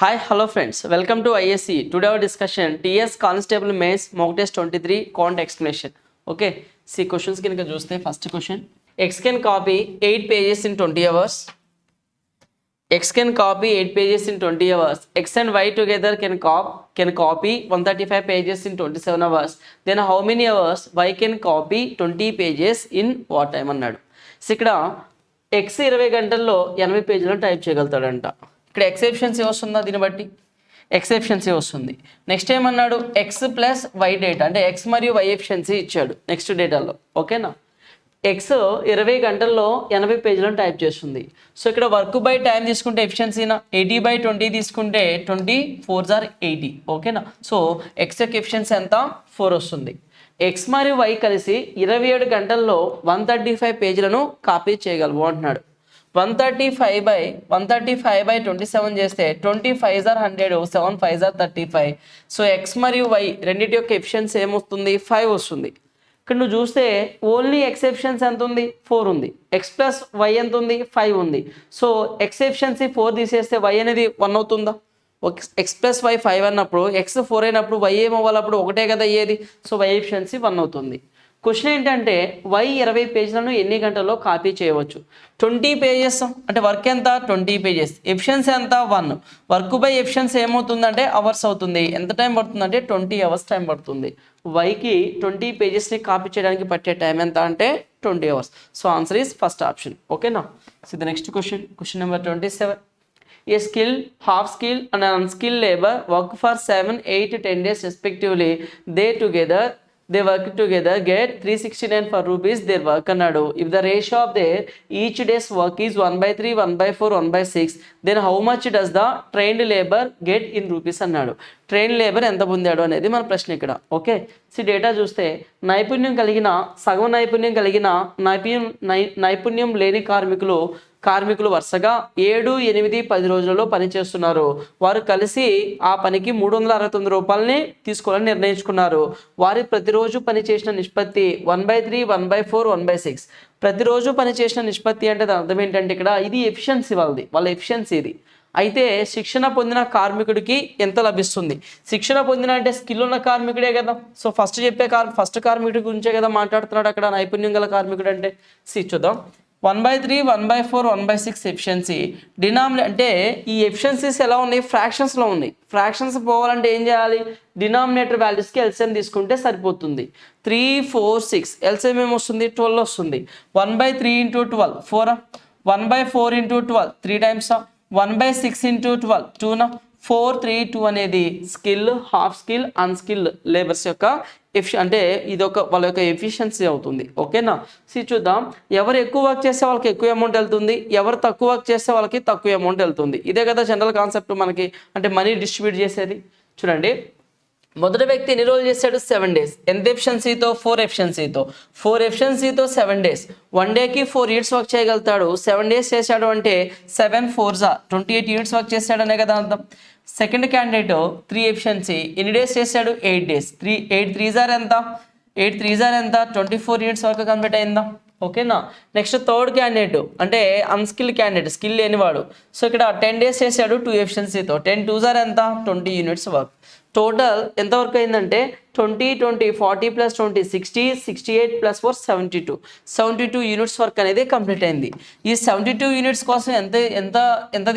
Hi, hello friends. Welcome to ISC. Today our discussion TS Constable Mains Mock Test 23 Quant Explanation. Okay. See questions can చూస్తే first question. X can copy 8 pages in 20 hours. X can copy 8 pages in 20 hours. X and Y together can copy 135 pages in 27 hours. Then how many hours Y can copy 20 pages in what time అన్నాడు. సో ఇక్కడ X 20 గంటల్లో 80 పేజీలను type చేయగలుగుతాడంట. ఇక్కడ exceptions వస్తుందా దీన్ని బట్టి exceptions వస్తుంది. నెక్స్ట్ ఏమన్నాడు ఎక్స్ ప్లస్ వై డేటా అంటే ఎక్స్ మరియు వై ఎఫిషియన్సీ ఇచ్చాడు నెక్స్ట్ డేటాలో. ఓకేనా, ఎక్స్ 20 గంటల్లో 80 పేజీలను టైప్ చేస్తుంది. సో ఇక్కడ వర్క్ బై టైం తీసుకుంటే ఎఫిషియన్సీనా 80/20 తీసుకుంటే 20×4=80. ఓకేనా, సో ఎక్స్ యొక్క ఎఫిషియన్సీ ఎంత 4 వస్తుంది. ఎక్స్ మరియు వై కలిసి 27 గంటల్లో 135 పేజీలను కాపీ చేయగలవు అంటున్నాడు. 135/27 చేస్తే 20×5=100, 7×5=35. సో ఎక్స్ మరియు వై రెండింటి యొక్క ఎఫిషియన్సీ ఏమొస్తుంది 5 వస్తుంది. ఇక్కడ నువ్వు చూస్తే ఓన్లీ ఎక్స్ ఎఫిషియన్సీ ఎంత ఉంది 4 ఉంది. ఎక్స్ ప్లస్ వై ఎంత ఉంది 5 ఉంది. సో ఎక్స్ ఎఫిషియన్సీ 4 తీసేస్తే వై అనేది 1 అవుతుందా? ఎక్స్ ప్లస్ వై 5 అన్నప్పుడు ఎక్స్ 4 అయినప్పుడు వై ఏమవ్వాలప్పుడు ఒకటే కదా అయ్యేది. సో వై ఎఫిషియన్సీ 1 అవుతుంది. క్వశ్చన్ ఏంటంటే వై 20 పేజీలను ఎన్ని గంటల్లో కాపీ చేయవచ్చు? 20 పేజెస్ అంటే వర్క్ ఎంత 20 పేజెస్, ఎఫిషియన్సీ ఎంత 1. వర్క్ బై ఎఫిషియన్సీ ఏమవుతుందంటే అవర్స్ అవుతుంది. ఎంత టైం పడుతుందంటే 20 అవర్స్ టైం పడుతుంది. వైకి 20 పేజెస్ని కాపీ చేయడానికి పట్టే టైం ఎంత అంటే 20 hours. So answer is first option. ఓకేనా, so the next question number 27. A skilled, half skilled and unskilled labor work for 7, 8, 10 days respectively. They work together get 369 per rupees their work అన్నాడు. If the ratio of their each day's work is 1/3, 1/4, 1/6, then how much does the trained labor get in rupees అన్నాడు. Train labour ఎంత పొందాడు అనేది మన ప్రశ్న ఇక్కడ. Okay, so data చూస్తే సగం నైపుణ్యం కలిగిన నైపుణ్యం లేని కార్మికులు వరుసగా 7, 8, 10 రోజులలో పనిచేస్తున్నారు. వారు కలిసి ఆ పనికి 369 రూపాయలని తీసుకోవాలని నిర్ణయించుకున్నారు. వారి ప్రతిరోజు పనిచేసిన నిష్పత్తి 1/3, 1/4, 1/6. ప్రతిరోజు పనిచేసిన నిష్పత్తి అంటే దాని అర్థం ఏంటంటే ఇక్కడ ఇది ఎఫిషియన్సీ వాళ్ళ ఎఫిషియన్సీ ఇది. అయితే శిక్షణ పొందిన కార్మికుడికి ఎంత లభిస్తుంది? శిక్షణ పొందిన అంటే స్కిల్ ఉన్న కార్మికుడే కదా. సో ఫస్ట్ కార్మికుడి గురించే కదా మాట్లాడుతున్నాడు అక్కడ నైపుణ్యం గల కార్మికుడు అంటే. చూద్దాం 1/3, 1/4, 1/6 ఎఫిషియన్సీ అంటే ఈ ఎఫిషియన్సీస్ ఎలా ఉన్నాయి ఫ్రాక్షన్స్లో ఉన్నాయి. ఫ్రాక్షన్స్ పోవాలంటే ఏం చేయాలి? డినామినేటర్ వాల్యూస్కి ఎల్సిఎం తీసుకుంటే సరిపోతుంది. 3, 4, 6 ఎల్సిఎం ఏమొస్తుంది 12 వస్తుంది. 1/3 × 12 4, 1/4 × 12 3 టైమ్స్, 1/6 × 12 2, 4, 3, 2 అనేది skill, half skill, unskilled labours యొక్క అంటే ఇదొక వాళ్ళ యొక్క ఎఫిషియన్సీ అవుతుంది. ఓకేనా, చూద్దాం ఎవరు ఎక్కువ వర్క్ చేస్తే వాళ్ళకి ఎక్కువ అమౌంట్ వెళ్తుంది, ఎవరు తక్కువ వర్క్ చేస్తే వాళ్ళకి తక్కువ అమౌంట్ వెళ్తుంది. ఇదే కదా జనరల్ కాన్సెప్ట్ మనకి అంటే మనీ డిస్ట్రిబ్యూట్ చేసేది. చూడండి మొదటి వ్యక్తి ఎన్ని రోజులు చేశాడు 7 days. ఎంత ఎఫిషియన్సీతో 4 ఎఫిషియన్సీతో 7 days. 1 డేకి 4 యూనిట్స్ వర్క్ చేయగలుగుతాడు. 7 days చేశాడు అంటే 7 4s 28 యూనిట్స్ వర్క్ చేశాడనే కదా అర్థం. సెకండ్ క్యాండిడేట్ 3 ఎఫిషియన్సీ ఎన్ని డేస్ చేశాడు 8 days. 8 3s ఎంత 24 యూనిట్స్ వరకు కంప్లీట్ అయిందా. ఓకేనా, నెక్స్ట్ థర్డ్ క్యాండిడేట్ అంటే అన్స్కిల్ క్యాండిడేట్ స్కిల్ లేనివాడు. సో ఇక్కడ 10 days చేశాడు 2 ఎఫిషియన్సీతో 10 2s ఎంత 20 యూనిట్స్ వర్క్. టోటల్ ఎంతవరకు అయిందంటే 20, 20, 40 + 20 60, 68 + 4 72 యూనిట్స్ వర్క్ అనేది కంప్లీట్ అయింది. ఈ 72 యూనిట్స్ కోసం ఎంత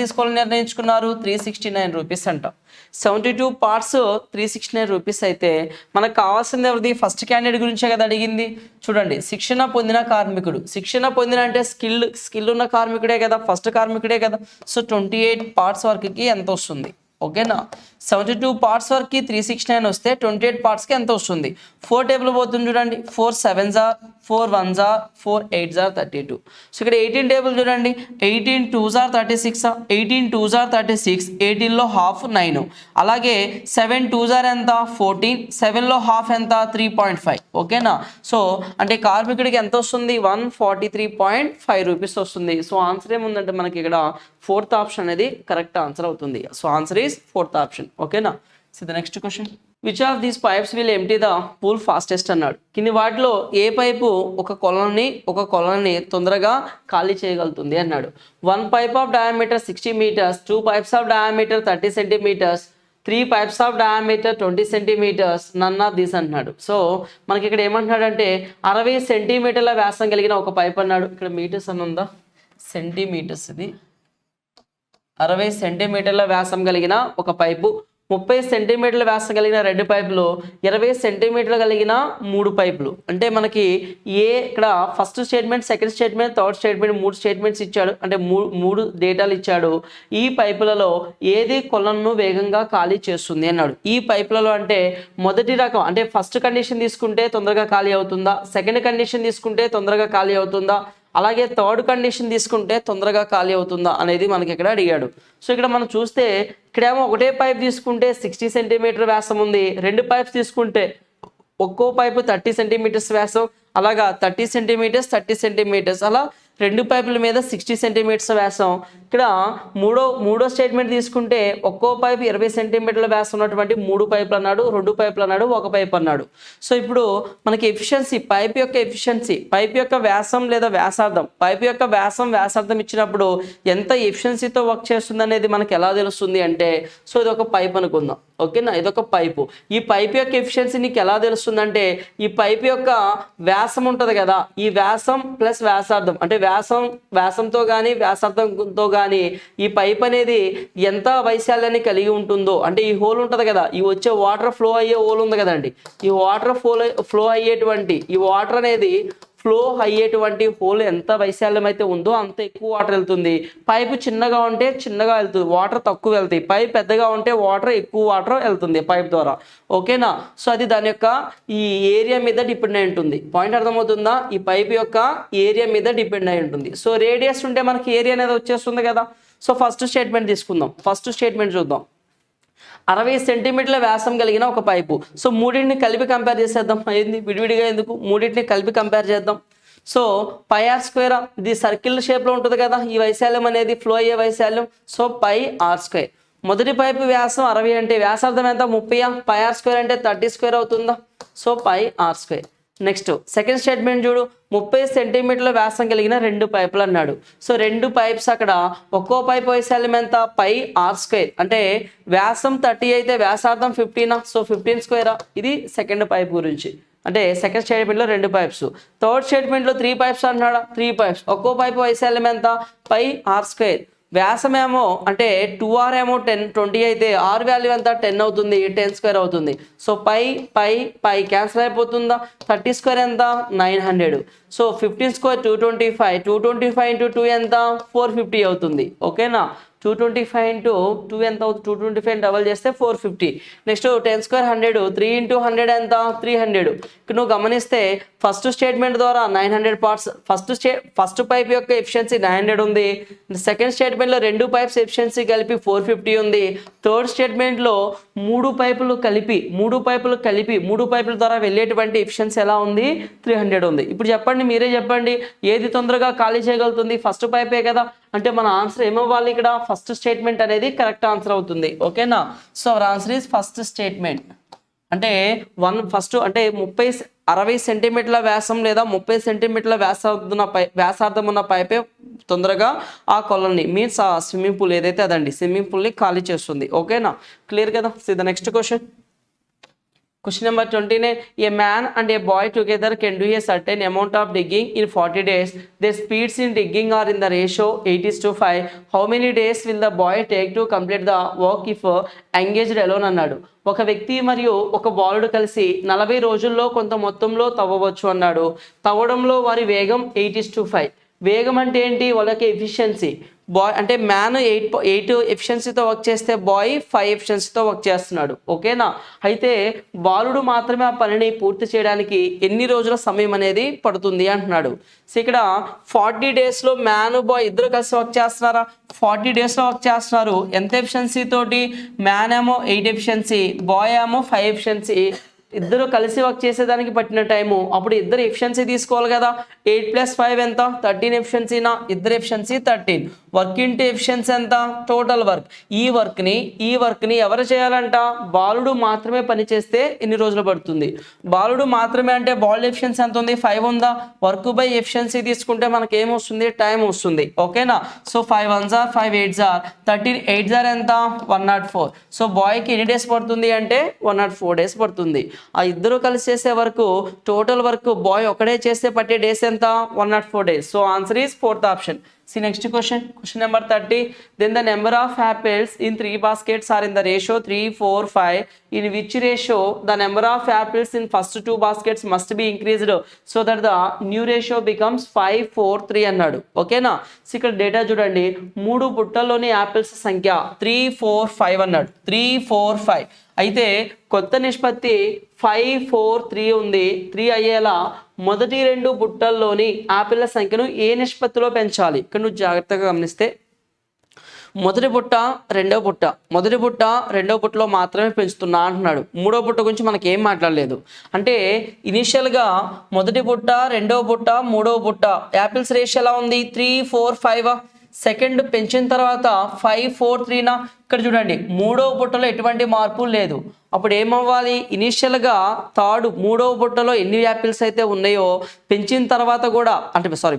తీసుకోవాలని నిర్ణయించుకున్నారు 369 రూపీస్ అంట. 72 పార్ట్స్ 369 రూపీస్ అయితే మనకు కావాల్సింది ఎవరిది ఫస్ట్ క్యాండిడేట్ గురించే కదా అడిగింది. చూడండి శిక్షణ పొందిన కార్మికుడు, శిక్షణ పొందిన అంటే స్కిల్ ఉన్న కార్మికుడే కదా, ఫస్ట్ కార్మికుడే కదా. సో 28 పార్ట్స్ వర్క్కి ఎంత వస్తుంది? ఓకేనా, 72 పార్ట్స్ వరకు 369 వస్తే 28 పార్ట్స్కి ఎంత వస్తుంది? 4 టేబుల్ పోతుంది చూడండి. 4 7s 4 1s 4 8s 32. సో ఇక్కడ 18 టేబుల్ చూడండి. 18 2s 36, 18 2s 36, 18లో హాఫ్ 9. అలాగే 7 2s ఎంత 14, 7లో హాఫ్ ఎంత 3.5. ఓకేనా, సో అంటే కార్మికుడికి ఎంత వస్తుంది 143.5 రూపీస్ వస్తుంది. సో ఆన్సర్ ఏముందంటే మనకి ఇక్కడ 4th ఆప్షన్ అనేది కరెక్ట్ ఆన్సర్ అవుతుంది. So answer is 4th option. ఓకేనా, so the next question, which of these pipes will empty the pool fastest అన్నాడు. కింది వాటిలో ఏ పైపు ఒక కొలన్ని తొందరగా ఖాళీ చేయగలుగుతుంది అన్నాడు. 1 pipe of diameter 60 meters, 2 pipes of diameter 30 centimeters, 3 pipes of diameter 20 centimeters, none of these అంటున్నాడు. సో మనకి ఇక్కడ ఏమంటున్నాడంటే 60 సెంటీమీటర్ల వ్యాసం కలిగిన ఒక పైప్ అన్నాడు. ఇక్కడ మీటర్స్ అని ఉందా, సెంటీమీటర్స్, ఇది 60 సెంటీమీటర్ల వ్యాసం కలిగిన ఒక పైపు, 30 సెంటీమీటర్ల వ్యాసం కలిగిన 2 పైపులు, 20 సెంటీమీటర్లు కలిగిన 3 పైపులు. అంటే మనకి ఇక్కడ first statement, second statement, third statement, 3 statements ఇచ్చాడు. అంటే మూడు డేటాలు ఇచ్చాడు. ఈ పైపులలో ఏది కొలన్ను వేగంగా ఖాళీ చేస్తుంది అన్నాడు. ఈ పైపులలో అంటే మొదటి రకం అంటే ఫస్ట్ కండిషన్ తీసుకుంటే తొందరగా ఖాళీ అవుతుందా, సెకండ్ కండిషన్ తీసుకుంటే తొందరగా ఖాళీ అవుతుందా, అలాగే థర్డ్ కండిషన్ తీసుకుంటే తొందరగా ఖాళీ అవుతుందా అనేది మనకి ఇక్కడ అడిగాడు. సో ఇక్కడ మనం చూస్తే ఇక్కడేమో ఒకటే పైప్ తీసుకుంటే 60 సెంటీమీటర్ వ్యాసం ఉంది, 2 పైప్స్ తీసుకుంటే ఒక్కో పైపు 30 సెంటీమీటర్స్ వ్యాసం, అలాగా 30 సెంటీమీటర్స్ అలా 2 పైపుల మీద 60 సెంటీమీటర్స్ వ్యాసం. ఇక్కడ మూడో స్టేట్మెంట్ తీసుకుంటే ఒక్కో పైపు 20 సెంటీమీటర్ల వ్యాసం ఉన్నటువంటి 3 పైపులు అన్నాడు, 2 పైపులు అన్నాడు, 1 పైపు అన్నాడు. సో ఇప్పుడు మనకి ఎఫిషియన్సీ, పైప్ యొక్క ఎఫిషియన్సీ, పైప్ యొక్క వ్యాసం లేదా వ్యాసార్థం, పైప్ యొక్క వ్యాసార్థం ఇచ్చినప్పుడు ఎంత ఎఫిషియన్సీతో వర్క్ చేస్తుంది అనేది మనకి ఎలా తెలుస్తుంది అంటే, సో ఇది ఒక పైప్ అనుకుందాం, ఓకేనా, ఇదొక పైపు. ఈ పైప్ యొక్క ఎఫిషియన్సీ నీకు ఎలా తెలుస్తుంది అంటే, ఈ పైప్ యొక్క వ్యాసం ఉంటుంది కదా, ఈ వ్యాసం ప్లస్ వ్యాసార్థం అంటే వ్యాసంతో కానీ వ్యాసార్థంతో కానీ ఈ పైప్ అనేది ఎంత వైశాల్యాన్ని కలిగి ఉంటుందో, అంటే ఈ హోల్ ఉంటుంది కదా, ఈ వచ్చే వాటర్ ఫ్లో అయ్యే హోల్ ఉంది కదండి, ఈ వాటర్ ఫ్లో అయ్యేటువంటి ఈ వాటర్ అనేది ఫ్లో అయ్యేటువంటి హోల్ ఎంత వైశాల్యం అయితే ఉందో అంత ఎక్కువ వాటర్ వెళ్తుంది. పైపు చిన్నగా ఉంటే చిన్నగా వెళ్తుంది, వాటర్ తక్కువ వెళ్తాయి. పైప్ పెద్దగా ఉంటే ఎక్కువ వాటర్ వెళ్తుంది పైప్ ద్వారా, ఓకేనా. సో అది దాని యొక్క ఈ ఏరియా మీద డిపెండ్ అయి ఉంటుంది. పాయింట్ అర్థమవుతుందా? ఈ పైప్ యొక్క ఏరియా మీద డిపెండ్ అయి ఉంటుంది. సో రేడియస్ ఉంటే మనకి ఏరియా అనేది వచ్చేస్తుంది కదా. సో ఫస్ట్ స్టేట్మెంట్ తీసుకుందాం. ఫస్ట్ స్టేట్మెంట్ చూద్దాం. 60 సెంటీమీటర్ల వ్యాసం కలిగిన ఒక పైపు. సో మూడింటిని కలిపి కంపేర్ చేసేద్దాం. అయింది విడివిడిగా ఎందుకు, మూడింటిని కలిపి కంపేర్ చేద్దాం. సో పై ఆర్ స్క్వేర్, ఇది సర్కిల్ షేప్లో ఉంటుంది కదా ఈ వైశాల్యం అనేది, ఫ్లో అయ్యే వైశాల్యం. So pi r square. మొదటి పైపు వ్యాసం 60 అంటే వ్యాసార్థం ఎంత 30, పై ఆర్ స్క్వేర్ అంటే 30 స్క్వేర్ అవుతుందా. So pi r square. Next second statement చూడు, 30 సెంటీమీటర్ల వ్యాసం కలిగిన 2 పైపులు అన్నాడు. సో 2 పైప్స్, అక్కడ ఒక్కో పైపు వైశాల్యం ఎంత పై ఆర్ స్క్వేర్, అంటే వ్యాసం 30 అయితే వ్యాసార్థం 15, సో 15 స్క్వేరా. ఇది సెకండ్ పైప్ గురించి, అంటే సెకండ్ స్టేట్మెంట్లో 2 పైప్స్. థర్డ్ స్టేట్మెంట్లో 3 పైప్స్ అన్నాడు. 3 పైప్స్, ఒక్కో పైపు వైశాల్యం ఎంత పై ఆర్ స్క్వేర్. వ్యాసమేమో అంటే 2r ఏమో 20 అయితే ఆర్ వాల్యూ ఎంత 10 అవుతుంది, 10 స్క్వేర్ అవుతుంది. సో పై క్యాన్సిల్ అయిపోతుందా. 30 స్క్వేర్ ఎంత 900. సో 15 స్క్వేర్ 225, 225 ఇంటూ 2 ఎంత 450 అవుతుంది, ఓకేనా. 225 ఇంటూ 2 ఎంత అవుతుంది, 225 డబల్ చేస్తే 450. నెక్స్ట్ 10 స్క్వేర్ 100, 3 ఇంటూ 100 ఎంత 300. ఇక్కడ నువ్వు గమనిస్తే ఫస్ట్ స్టేట్మెంట్ ద్వారా 900 పార్ట్స్, ఫస్ట్ పైప్ యొక్క ఎఫిషియన్సీ 900 ఉంది. సెకండ్ స్టేట్మెంట్లో 2 పైప్స్ ఎఫిషియన్సీ కలిపి 450 ఉంది. థర్డ్ స్టేట్మెంట్లో 3 పైపులు కలిపి 3 పైపుల ద్వారా వెళ్ళేటువంటి ఎఫిషియన్సీ ఎలా ఉంది 300 ఉంది. ఇప్పుడు చెప్పండి, మీరే చెప్పండి, ఏది తొందరగా ఖాళీ చేయగలుగుతుంది, ఫస్ట్ పైపే కదా. అంటే మన ఆన్సర్ ఏమవ్వాలి ఇక్కడ, ఫస్ట్ స్టేట్మెంట్ అనేది కరెక్ట్ ఆన్సర్ అవుతుంది, ఓకేనా. So our answer is first statement. అంటే ఫస్ట్ అంటే 60 సెంటీమీటర్ల వ్యాసం లేదా 30 సెంటీమీటర్ల వ్యాసార్థం ఉన్న పైపే తొందరగా ఆ కొలన్ని మీన్స్ ఆ స్విమ్మింగ్ పూల్ ఏదైతే అదండి స్విమ్మింగ్ పూల్ని ఖాళీ చేస్తుంది, ఓకేనా. క్లియర్ కదా. C the next question. Question number 29. A man and a boy together can do a certain amount of digging in 40 days. Their speeds in digging are in the ratio 8:5. How many days will the boy take to complete the work if engaged alone అన్నాడు. ఒక వ్యక్తి మరియు ఒక బాలుడు కలిసి 40 రోజుల్లో కొంత మొత్తంలో తవ్వవచ్చు అన్నాడు. తవ్వడంలో వారి వేగం 8:5. వేగం అంటే ఏంటి, వాళ్ళకి ఎఫిషియన్సీ. బాయ్ అంటే మ్యాన్ 8 ఎఫిషియన్సీతో వర్క్ చేస్తే బాయ్ 5 ఎఫిషియన్సీతో వర్క్ చేస్తున్నాడు, ఓకేనా. అయితే బాలుడు మాత్రమే ఆ పనిని పూర్తి చేయడానికి ఎన్ని రోజుల సమయం అనేది పడుతుంది అంటున్నాడు. సో ఇక్కడ 40 డేస్లో మ్యాన్ బాయ్ ఇద్దరు కలిసి వర్క్ చేస్తున్నారా, 40 డేస్లో వర్క్ చేస్తున్నారు. ఎంత ఎఫిషియన్సీ తోటి, మ్యాన్ ఏమో 8 ఎఫిషియన్సీ, బాయ్ ఏమో 5 ఎఫిషియన్సీ. ఇద్దరు కలిసి వర్క్ చేసేదానికి పట్టిన టైము, అప్పుడు ఇద్దరు ఎఫిషియన్సీ తీసుకోవాలి కదా. 8 + 5 ఎంత 13 ఎఫిషియన్సీనా, ఇద్దరు ఎఫిషియన్సీ 13. వర్క్ ఇంటూ ఎఫిషియన్సీ ఎంత, టోటల్ వర్క్. ఈ వర్క్ని ఎవరు చేయాలంట, బాలుడు మాత్రమే పని చేస్తే ఎన్ని రోజులు పడుతుంది. బాలుడు మాత్రమే అంటే బాలుడు ఎఫిషియన్సీ ఎంత ఉంది, 5 ఉందా. వర్క్ బై ఎఫిషియన్సీ తీసుకుంటే మనకి ఏమొస్తుంది, టైం వస్తుంది. ఓకేనా. So 5 1s are 5 8s are 13 8s are ఎంత, 104. సో బాయ్కి ఎన్ని డేస్ పడుతుంది అంటే 104 డేస్ పడుతుంది. ఆ ఇద్దరు కలిసి చేసే వరకు టోటల్ వర్క్ బాయ్ ఒకడే చేస్తే పట్టే డేస్ ఎంత, 104 days. So answer is fourth option. See next question number 30. Then the number of apples in 3 baskets are in the ratio 3 4 5. In which ratio the number of apples in first 2 baskets must be increased so that the new ratio becomes 5 4 3 అన్నాడు. ఓకేనా. So ఇక్కడ data చూడండి, 3 బుట్టల్లోని apples సంఖ్య 3 4 5 అన్నాడు. 3 4 5 అయితే కొత్త నిష్పత్తి 5 4 3 ఉంది. 3 అయ్యేలా మొదటి 2 బుట్టల్లోని ఆపిల్ల సంఖ్యను ఏ నిష్పత్తిలో పెంచాలి. ఇక్కడ నువ్వు జాగ్రత్తగా గమనిస్తే మొదటి బుట్ట రెండో బుట్టలో మాత్రమే పెంచుతున్నా అంటున్నాడు. మూడో బుట్ట గురించి మనకి ఏం మాట్లాడలేదు. అంటే ఇనిషియల్గా మొదటి బుట్ట, రెండో బుట్ట, మూడో బుట్ట యాపిల్స్ రేషియో ఎలా ఉంది, 3 4 5. సెకండ్ పెంచిన తర్వాత 5 4 3నా. ఇక్కడ చూడండి, మూడో బుట్టలో ఎటువంటి మార్పు లేదు. అప్పుడు ఏమవ్వాలి, ఇనిషియల్గా మూడవ బుట్టలో ఎన్ని యాపిల్స్ అయితే ఉన్నాయో పెంచిన తర్వాత కూడా,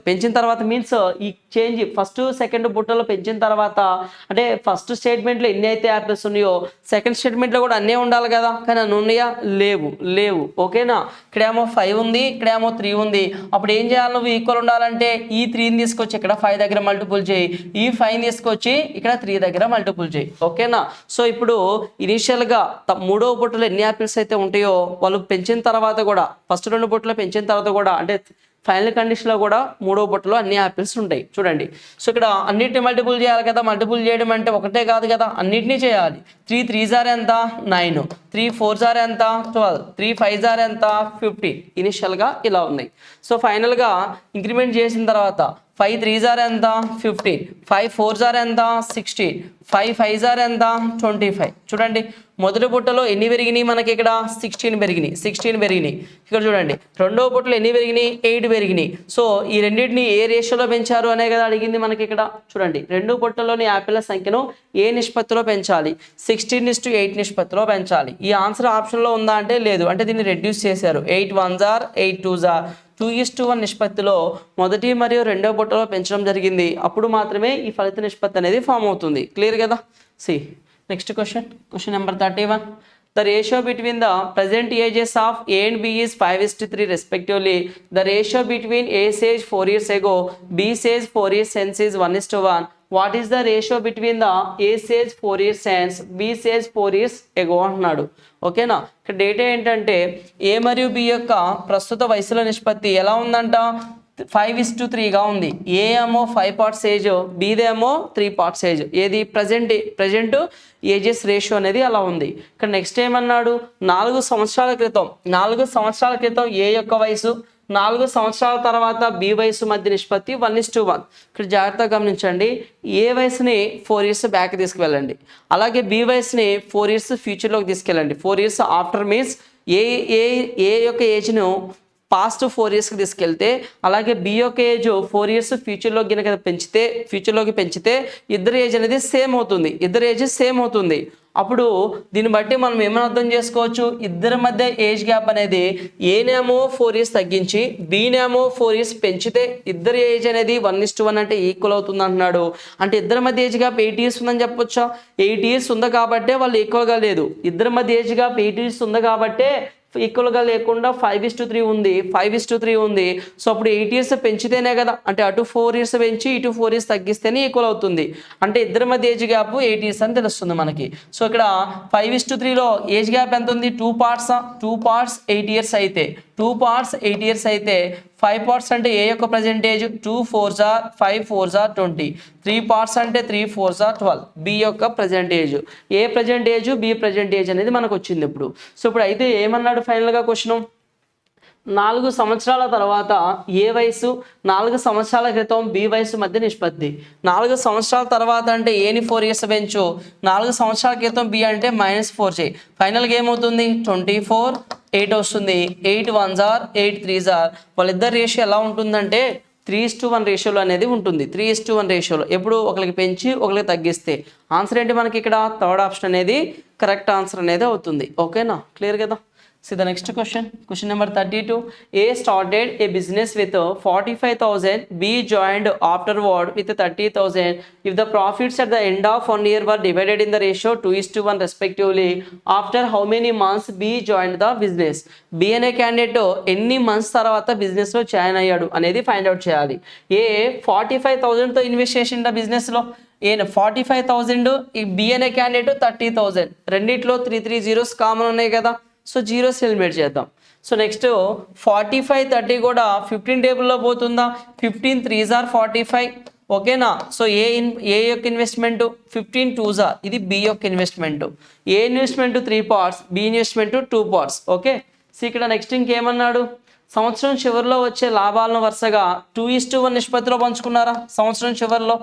పెంచిన తర్వాత మీన్స్ ఈ చేంజ్ ఫస్ట్ సెకండ్ బుట్టలో పెంచిన తర్వాత, అంటే ఫస్ట్ స్టేట్మెంట్లో ఎన్ని అయితే యాపిల్స్ ఉన్నాయో సెకండ్ స్టేట్మెంట్లో కూడా అన్నీ ఉండాలి కదా, కానీ అన్నీ ఉన్నాయా, లేవు. ఓకేనా. ఇక్కడేమో 5 ఉంది, ఇక్కడేమో 3 ఉంది. అప్పుడు ఏం చేయాలి, నువ్వు ఈక్వల్ ఉండాలంటే ఈ 3ని తీసుకొచ్చి ఇక్కడ 5 దగ్గర మల్టిపుల్ చేయి, ఈ 5ని తీసుకొచ్చి ఇక్కడ 3 దగ్గర మల్టిపుల్ చేయి. ఓకేనా. సో ఇప్పుడు ఇనిషియల్గా మూడో బుట్టలో ఎన్ని యాపిల్స్ అయితే ఉంటాయో వాళ్ళు పెంచిన తర్వాత కూడా, ఫస్ట్ 2 బుట్టలో పెంచిన తర్వాత కూడా, అంటే ఫైనల్ కండిషన్లో కూడా మూడో బుట్టలో అన్ని యాపిల్స్ ఉంటాయి. చూడండి, సో ఇక్కడ అన్నిటిని మల్టిపుల్ చేయాలి కదా. మల్టిపుల్ చేయడం అంటే ఒకటే కాదు కదా, అన్నిటినీ చేయాలి. 3 3s are ఎంత, 9. 3 4s are ఎంత, 12. 3 5s are ఎంత, 15. ఇనిషియల్గా ఇలా ఉన్నాయి. సో ఫైనల్గా ఇంక్రిమెంట్ చేసిన తర్వాత 5 3s are ఎంత, 15. 5 4s are ఎంత, 16. 5 5s are ఎంత, 25. చూడండి, మొదటి బుట్టలో ఎన్ని పెరిగినాయి మనకి, ఇక్కడ 16 పెరిగినాయి. ఇక్కడ చూడండి, రెండో బుట్టలో ఎన్ని పెరిగినాయి, 8 పెరిగినాయి. సో ఈ రెండింటిని ఏ రేషియోలో పెంచారు అనే కదా అడిగింది మనకి. ఇక్కడ చూడండి, 2 బుట్టలోని యాపిల్ల సంఖ్యను ఏ నిష్పత్తిలో పెంచాలి, 16:8 నిష్పత్తిలో పెంచాలి. ఈ ఆన్సర్ ఆప్షన్లో ఉందా అంటే లేదు, అంటే దీన్ని రెడ్యూస్ చేశారు. 8 1s are 8 2s are 2:1 నిష్పత్తిలో మొదటి మరియు రెండో బుట్టలో పెంచడం జరిగింది. అప్పుడు మాత్రమే ఈ ఫలిత నిష్పత్తి అనేది ఫామ్ అవుతుంది. క్లియర్ కదా. See next question number 31. The ratio between the present ages of A and B is 5:3 respectively. The ratio between A's age 4 years ago, B's age 4 years hence is 1:1. What is the ratio between the A's age 4 years hence, B's age 4 years ago అంటున్నాడు. ఓకేనా. ఇక్కడ data ఏంటంటే ఏ మరియు B యొక్క ప్రస్తుత వయసుల నిష్పత్తి ఎలా ఉందంట, 5:3గా ఉంది. ఏ ఏమో 5 parts ఏజ్, బీదేమో 3 parts ఏజ్. ఏది ప్రజెంట్ ఏజెస్ రేషియో అనేది అలా ఉంది. ఇక్కడ నెక్స్ట్ ఏమన్నాడు, 4 సంవత్సరాల క్రితం ఏ యొక్క వయసు, 4 సంవత్సరాల తర్వాత బి వయసు మధ్య నిష్పత్తి 1:1. ఇక్కడ జాగ్రత్తగా గమనించండి, ఏ వయసుని 4 years బ్యాక్ తీసుకువెళ్ళండి, అలాగే బి వయసుని 4 years ఫ్యూచర్లోకి తీసుకెళ్ళండి. 4 years ఆఫ్టర్ మీన్స్ ఏ యొక్క ఏజ్ను పాస్ట్ 4 yearsకి తీసుకెళ్తే, అలాగే బి యొక్క ఏజ్ 4 years ఫ్యూచర్లోకి కనుక పెంచితే ఇద్దరు ఏజ్ అనేది సేమ్ అవుతుంది. అప్పుడు దీన్ని బట్టి మనం ఏమైనా అర్థం చేసుకోవచ్చు, ఇద్దరి మధ్య ఏజ్ గ్యాప్ అనేది ఏనేమో 4 years తగ్గించి బీనేమో 4 years పెంచితే ఇద్దరి ఏజ్ అనేది 1:1 అంటే ఈక్వల్ అవుతుంది అంటున్నాడు. అంటే ఇద్దరి మధ్య ఏజ్ గ్యాప్ 8 years ఉందని చెప్పొచ్చా. 8 years ఉంది కాబట్టే వాళ్ళు ఈక్వల్గా లేదు. ఇద్దరి మధ్య ఏజ్ గ్యాప్ 8 years ఉంది కాబట్టే ఈక్వల్గా లేకుండా 5:3 ఉంది. సో అప్పుడు 8 years పెంచితేనే కదా, అంటే అటు 4 years పెంచి ఇటు 4 years తగ్గిస్తేనే ఈక్వల్ అవుతుంది. అంటే ఇద్దరి మధ్య ఏజ్ గ్యాప్ 8 years అని తెలుస్తుంది మనకి. సో ఇక్కడ 5:3లో ఏజ్ గ్యాప్ ఎంత ఉంది, 2 parts 8 years అయితే 5 parts అంటే ఏ యొక్క percentage 2 4s are 5 4s are 20. 3 parts అంటే 3 4s are 12. బి యొక్క ప్రజెంటేజ్, ఏ ప్రజెంటేజ్ బి ప్రజెంటేజ్ అనేది మనకు వచ్చింది ఇప్పుడు. సో ఇప్పుడు అయితే ఏమన్నాడు ఫైనల్గా క్వశ్చన్, 4 సంవత్సరాల తర్వాత ఏ వయసు, 4 సంవత్సరాల క్రితం బి వయసు మధ్య నిష్పత్తి. 4 సంవత్సరాల తర్వాత అంటే ఏని 4 years పెంచు, 4 సంవత్సరాల క్రితం బి అంటే -4 చేయి. ఫైనల్గా ఏమవుతుంది, 24 8 వస్తుంది. 8 1s are 8 3s are వాళ్ళిద్దరు రేషియో ఎలా ఉంటుందంటే 3:1 రేషియోలో అనేది ఉంటుంది. 3:1 రేషియోలో ఎప్పుడు ఒకరికి పెంచి ఒకరికి తగ్గిస్తే ఆన్సర్ ఏంటి మనకి ఇక్కడ థర్డ్ ఆప్షన్ అనేది కరెక్ట్ ఆన్సర్ అనేది అవుతుంది. ఓకేనా, క్లియర్ కదా. See the next question. Question number 32. A started a business with 45,000. B joined afterward with 30,000. If the profits at the end of 1 year were divided in the ratio 2:1 respectively, after how many months B joined the business? B అనే candidate ఎన్ని months తర్వాత బిజినెస్లో join అయ్యాడు అనేది find out చేయాలి. ఏ 45,000తో invest చేసిండ బిజినెస్లో, ఏ 45,000, ఈ B అనే క్యాండిడేట్ 30,000. రెండిట్లో 3 జీరోస్ కామన్ ఉన్నాయి కదా, సో జీరోస్ ఎలిమినేట్ చేద్దాం. సో నెక్స్ట్ 45, 30 కూడా 15 టేబుల్లో పోతుందా, 15 3s are 45. ఓకేనా. సో ఏ యొక్క ఇన్వెస్ట్మెంట్ 15 2s are, ఇది బి యొక్క investment. A investment 3 parts, B investment 2 parts. Okay. So ఇక్కడ నెక్స్ట్ ఇంకేమన్నాడు, సంవత్సరం చివరిలో వచ్చే లాభాలను వరుసగా 2:1 నిష్పత్తిలో పంచుకున్నారా. సంవత్సరం చివరిలో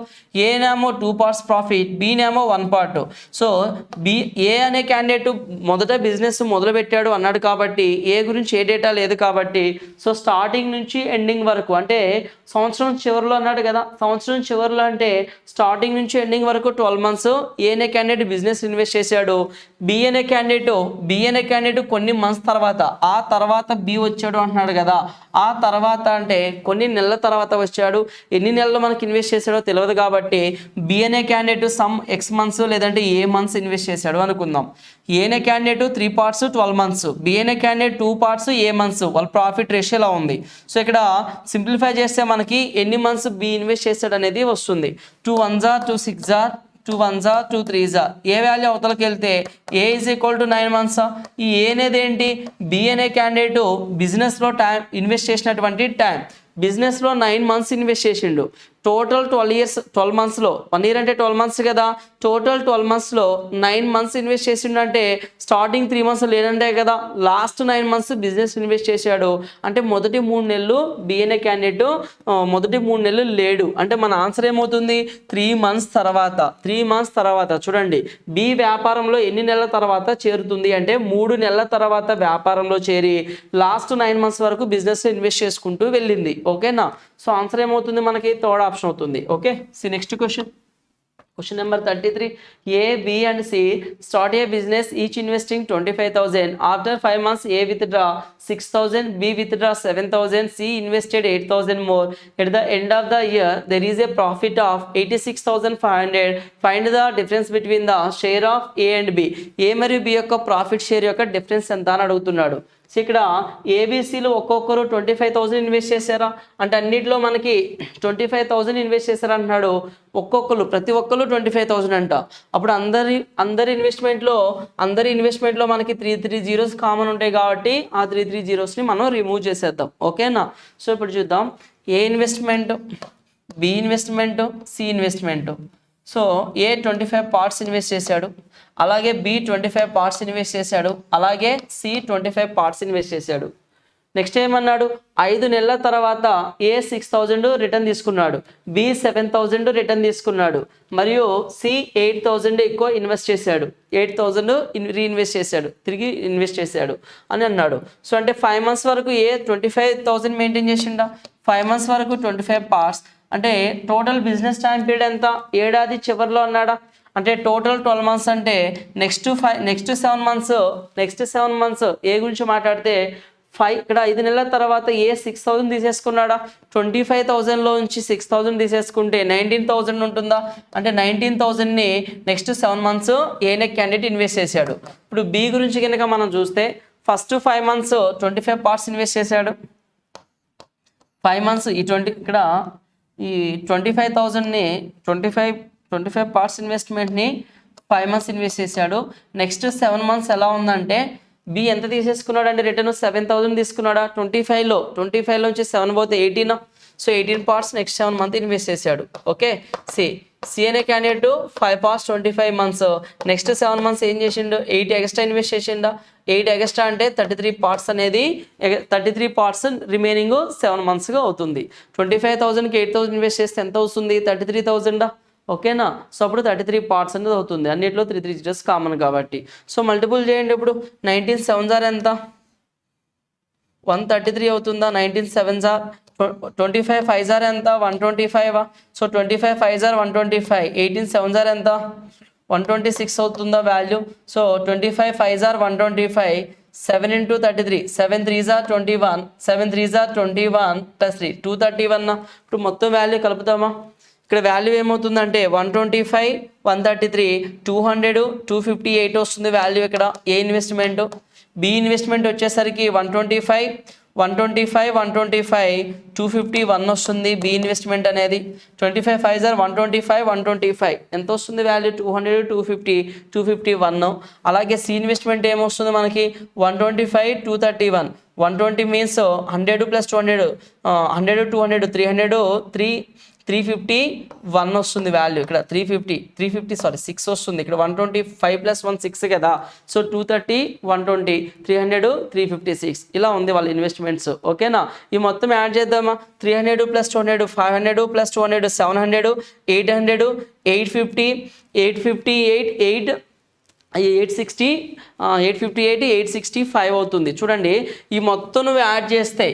ఏనేమో 2 parts ప్రాఫిట్, బీనేమో 1 part. సో ఏ అనే క్యాండిడేట్ మొదట బిజినెస్ మొదలు పెట్టాడు అన్నాడు కాబట్టి ఏ గురించి ఏ డేటా లేదు కాబట్టి, సో స్టార్టింగ్ నుంచి ఎండింగ్ వరకు అంటే సంవత్సరం చివరిలో అన్నాడు కదా, సంవత్సరం చివరిలో అంటే స్టార్టింగ్ నుంచి ఎండింగ్ వరకు 12 months ఏ అనే క్యాండిడేట్ బిజినెస్ ఇన్వెస్ట్ చేశాడు. బి అనే క్యాండిడేట్ కొన్ని మంత్స్ తర్వాత, ఆ తర్వాత బి వచ్చాడు అంటున్నాడు కదా, ఆ తర్వాత అంటే కొన్ని నెలల తర్వాత వచ్చాడు. ఎన్ని నెలలు మనకి ఇన్వెస్ట్ చేశాడో తెలియదు కాబట్టి బి అనే క్యాండిడేట్ సమ్ ఎక్స్ మంత్స్ లేదంటే ఏ మంత్స్ ఇన్వెస్ట్ చేశాడు అనుకుందాం. ఏ అనే క్యాండిడేట్ 3 parts 12 months, బి అనే క్యాండిడేట్ 2 parts ఏ మంత్స్, వాళ్ళ ప్రాఫిట్ రేషియోలా ఉంది. సో ఇక్కడ సింప్లిఫై చేస్తే మనకి ఎన్ని మంత్స్ బి ఇన్వెస్ట్ చేశాడు అనేది వస్తుంది. 2 1s are 2 6s are 2 1s are 2 3s are. A value అవతలకి వెళ్తే ఏ ఈజ్ ఈక్వల్ టు 9 months. ఈ ఏ అనేది ఏంటి, బి అనే క్యాండిడేట్ బిజినెస్లో టైం ఇన్వెస్ట్ చేసినటువంటి టైం, బిజినెస్లో 9 months ఇన్వెస్ట్ చేసిండు. టోటల్ 12 monthsలో 1 year అంటే 12 months కదా, టోటల్ 12 monthsలో 9 months ఇన్వెస్ట్ చేసిండు అంటే స్టార్టింగ్ 3 months లేదంటే కదా, లాస్ట్ 9 months బిజినెస్ ఇన్వెస్ట్ చేశాడు అంటే మొదటి 3 నెలలు బి అనే క్యాండిడేట్ మొదటి 3 నెలలు లేడు. అంటే మన ఆన్సర్ ఏమవుతుంది, 3 months తర్వాత చూడండి బి వ్యాపారంలో ఎన్ని నెలల తర్వాత చేరుతుంది అంటే 3 నెలల తర్వాత వ్యాపారంలో చేరి లాస్ట్ 9 months వరకు బిజినెస్ ఇన్వెస్ట్ చేసుకుంటూ వెళ్ళింది. ఓకేనా. సో ఆన్సర్ ఏమవుతుంది మనకి థర్డ్ ఆప్షన్ అవుతుంది. Okay. See next question number 33. A B and C start a business each investing 25,000. After 5 months A withdraw 6,000, B withdraw 7,000, C invested 8,000 more. At the end of the year there is a profit of 86,500. Find the difference between the share of A and B. ఏ మరియు B యొక్క profit share యొక్క difference ఎంత అని అడుగుతున్నాడు. So ఇక్కడ ఏబీసీలో ఒక్కొక్కరు 25,000 invest చేశారా అంటే అన్నిట్లో మనకి 25,000 ఇన్వెస్ట్ చేశారా అంటున్నాడు. ప్రతి ఒక్కరు 25,000 అంట. అప్పుడు అందరి ఇన్వెస్ట్మెంట్లో మనకి 3 జీరోస్ కామన్ ఉంటాయి కాబట్టి ఆ 3 జీరోస్ని మనం రిమూవ్ చేసేద్దాం. ఓకేనా. సో ఇప్పుడు చూద్దాం A investment, B investment, C investment. So A 25 parts invest చేశాడు, అలాగే బి 25 parts ఇన్వెస్ట్ చేశాడు, అలాగే సి 25 parts ఇన్వెస్ట్ చేశాడు. నెక్స్ట్ ఏమన్నాడు, 5 నెలల తర్వాత ఏ 6,000 రిటర్న్ తీసుకున్నాడు, బి 7,000 రిటర్న్ తీసుకున్నాడు, మరియు సి 8,000 ఎక్కువ ఇన్వెస్ట్ చేశాడు, 8,000 రీఇన్వెస్ట్ చేశాడు, తిరిగి ఇన్వెస్ట్ చేశాడు అని అన్నాడు. సో అంటే 5 months వరకు ఏ 25,000 మెయింటైన్ చేసిండా, 5 months వరకు 25 parts అంటే టోటల్ బిజినెస్ టైం పీరియడ్ ఎంత, ఏడాది చివరిలో అన్నాడా. అంటే టోటల్ 12 months అంటే నెక్స్ట్ 7 months ఏ గురించి మాట్లాడితే 5 ఇక్కడ 5 నెలల తర్వాత ఏ 6,000 తీసేసుకున్నాడా, 25,000లో నుంచి 6,000 తీసేసుకుంటే 19,000 ఉంటుందా. అంటే 19,000ని నెక్స్ట్ 7 months ఏనే క్యాండిడేట్ ఇన్వెస్ట్ చేశాడు. ఇప్పుడు బి గురించి కనుక మనం చూస్తే ఫస్ట్ 5 months 25 parts ఇన్వెస్ట్ చేశాడు. 5 months ఇక్కడ ఈ 25,000ని 25 parts ఇన్వెస్ట్మెంట్ని 5 months ఇన్వెస్ట్ చేశాడు. నెక్స్ట్ 7 months ఎలా ఉందంటే బి ఎంత తీసేసుకున్నాడు అంటే రిటర్న్ 7,000 తీసుకున్నాడా. 25లో నుంచి 7 పోతే 18. So 18 parts next 7 months invest చేశాడు. ఓకే. సి అనే candidate 5 parts 25 months next 7 months ఏం చేసిండు, 8 ఎక్స్ట్రా ఇన్వెస్ట్ చేసిండా. 8 ఎక్స్ట్రా అంటే 33 parts అనేది 33 parts రిమైనింగ్ 7 monthsగా అవుతుంది. 25,000కి 8,000 ఇన్వెస్ట్ చేస్తే ఎంత అవుతుంది, 33,000. ఓకేనా. సో అప్పుడు 33 parts అనేది అవుతుంది. అన్నిట్లో 3 జీరోస్ కామన్ కాబట్టి. సో మల్టిపుల్ చేయండి. ఇప్పుడు 19 7s are ఎంత, 133 అవుతుందా. 19 7s are 25 5 జార్ ఎంత 125. సో 25 5 జార్ 125, 18 7 జార్ ఎంత 126 అవుతుందా వాల్యూ. సో 25 5 జార్ 125, 7 into 33, 7 3s are 21, 7 3s are 21 plus 3 231. ఇప్పుడు మొత్తం వాల్యూ కలుపుతామా. ఇక్కడ వాల్యూ ఏమవుతుందంటే 125 133 200 258 వస్తుంది వాల్యూ. ఇక్కడ ఏ ఇన్వెస్ట్మెంట్, బి ఇన్వెస్ట్మెంట్ వచ్చేసరికి 125 251 వస్తుంది బి ఇన్వెస్ట్మెంట్ అనేది. 25 5 జార్ 125 ఎంత వస్తుంది వాల్యూ 200 250 251. అలాగే సి ఇన్వెస్ట్మెంట్ ఏమొస్తుంది మనకి 125 231, 120 మీన్స్ 100 + 200 100 200 300 351 వస్తుంది వాల్యూ. ఇక్కడ 350 6 వస్తుంది. ఇక్కడ 125 + 1 6 కదా. సో 230 120 300 356 ఇలా ఉంది వాళ్ళ ఇన్వెస్ట్మెంట్స్. ఓకేనా. ఈ మొత్తం యాడ్ చేద్దామా. 300 + 200 500 + 200 700 800 850 858 860 858 865 అవుతుంది. చూడండి ఈ మొత్తం నువ్వు యాడ్ చేస్తే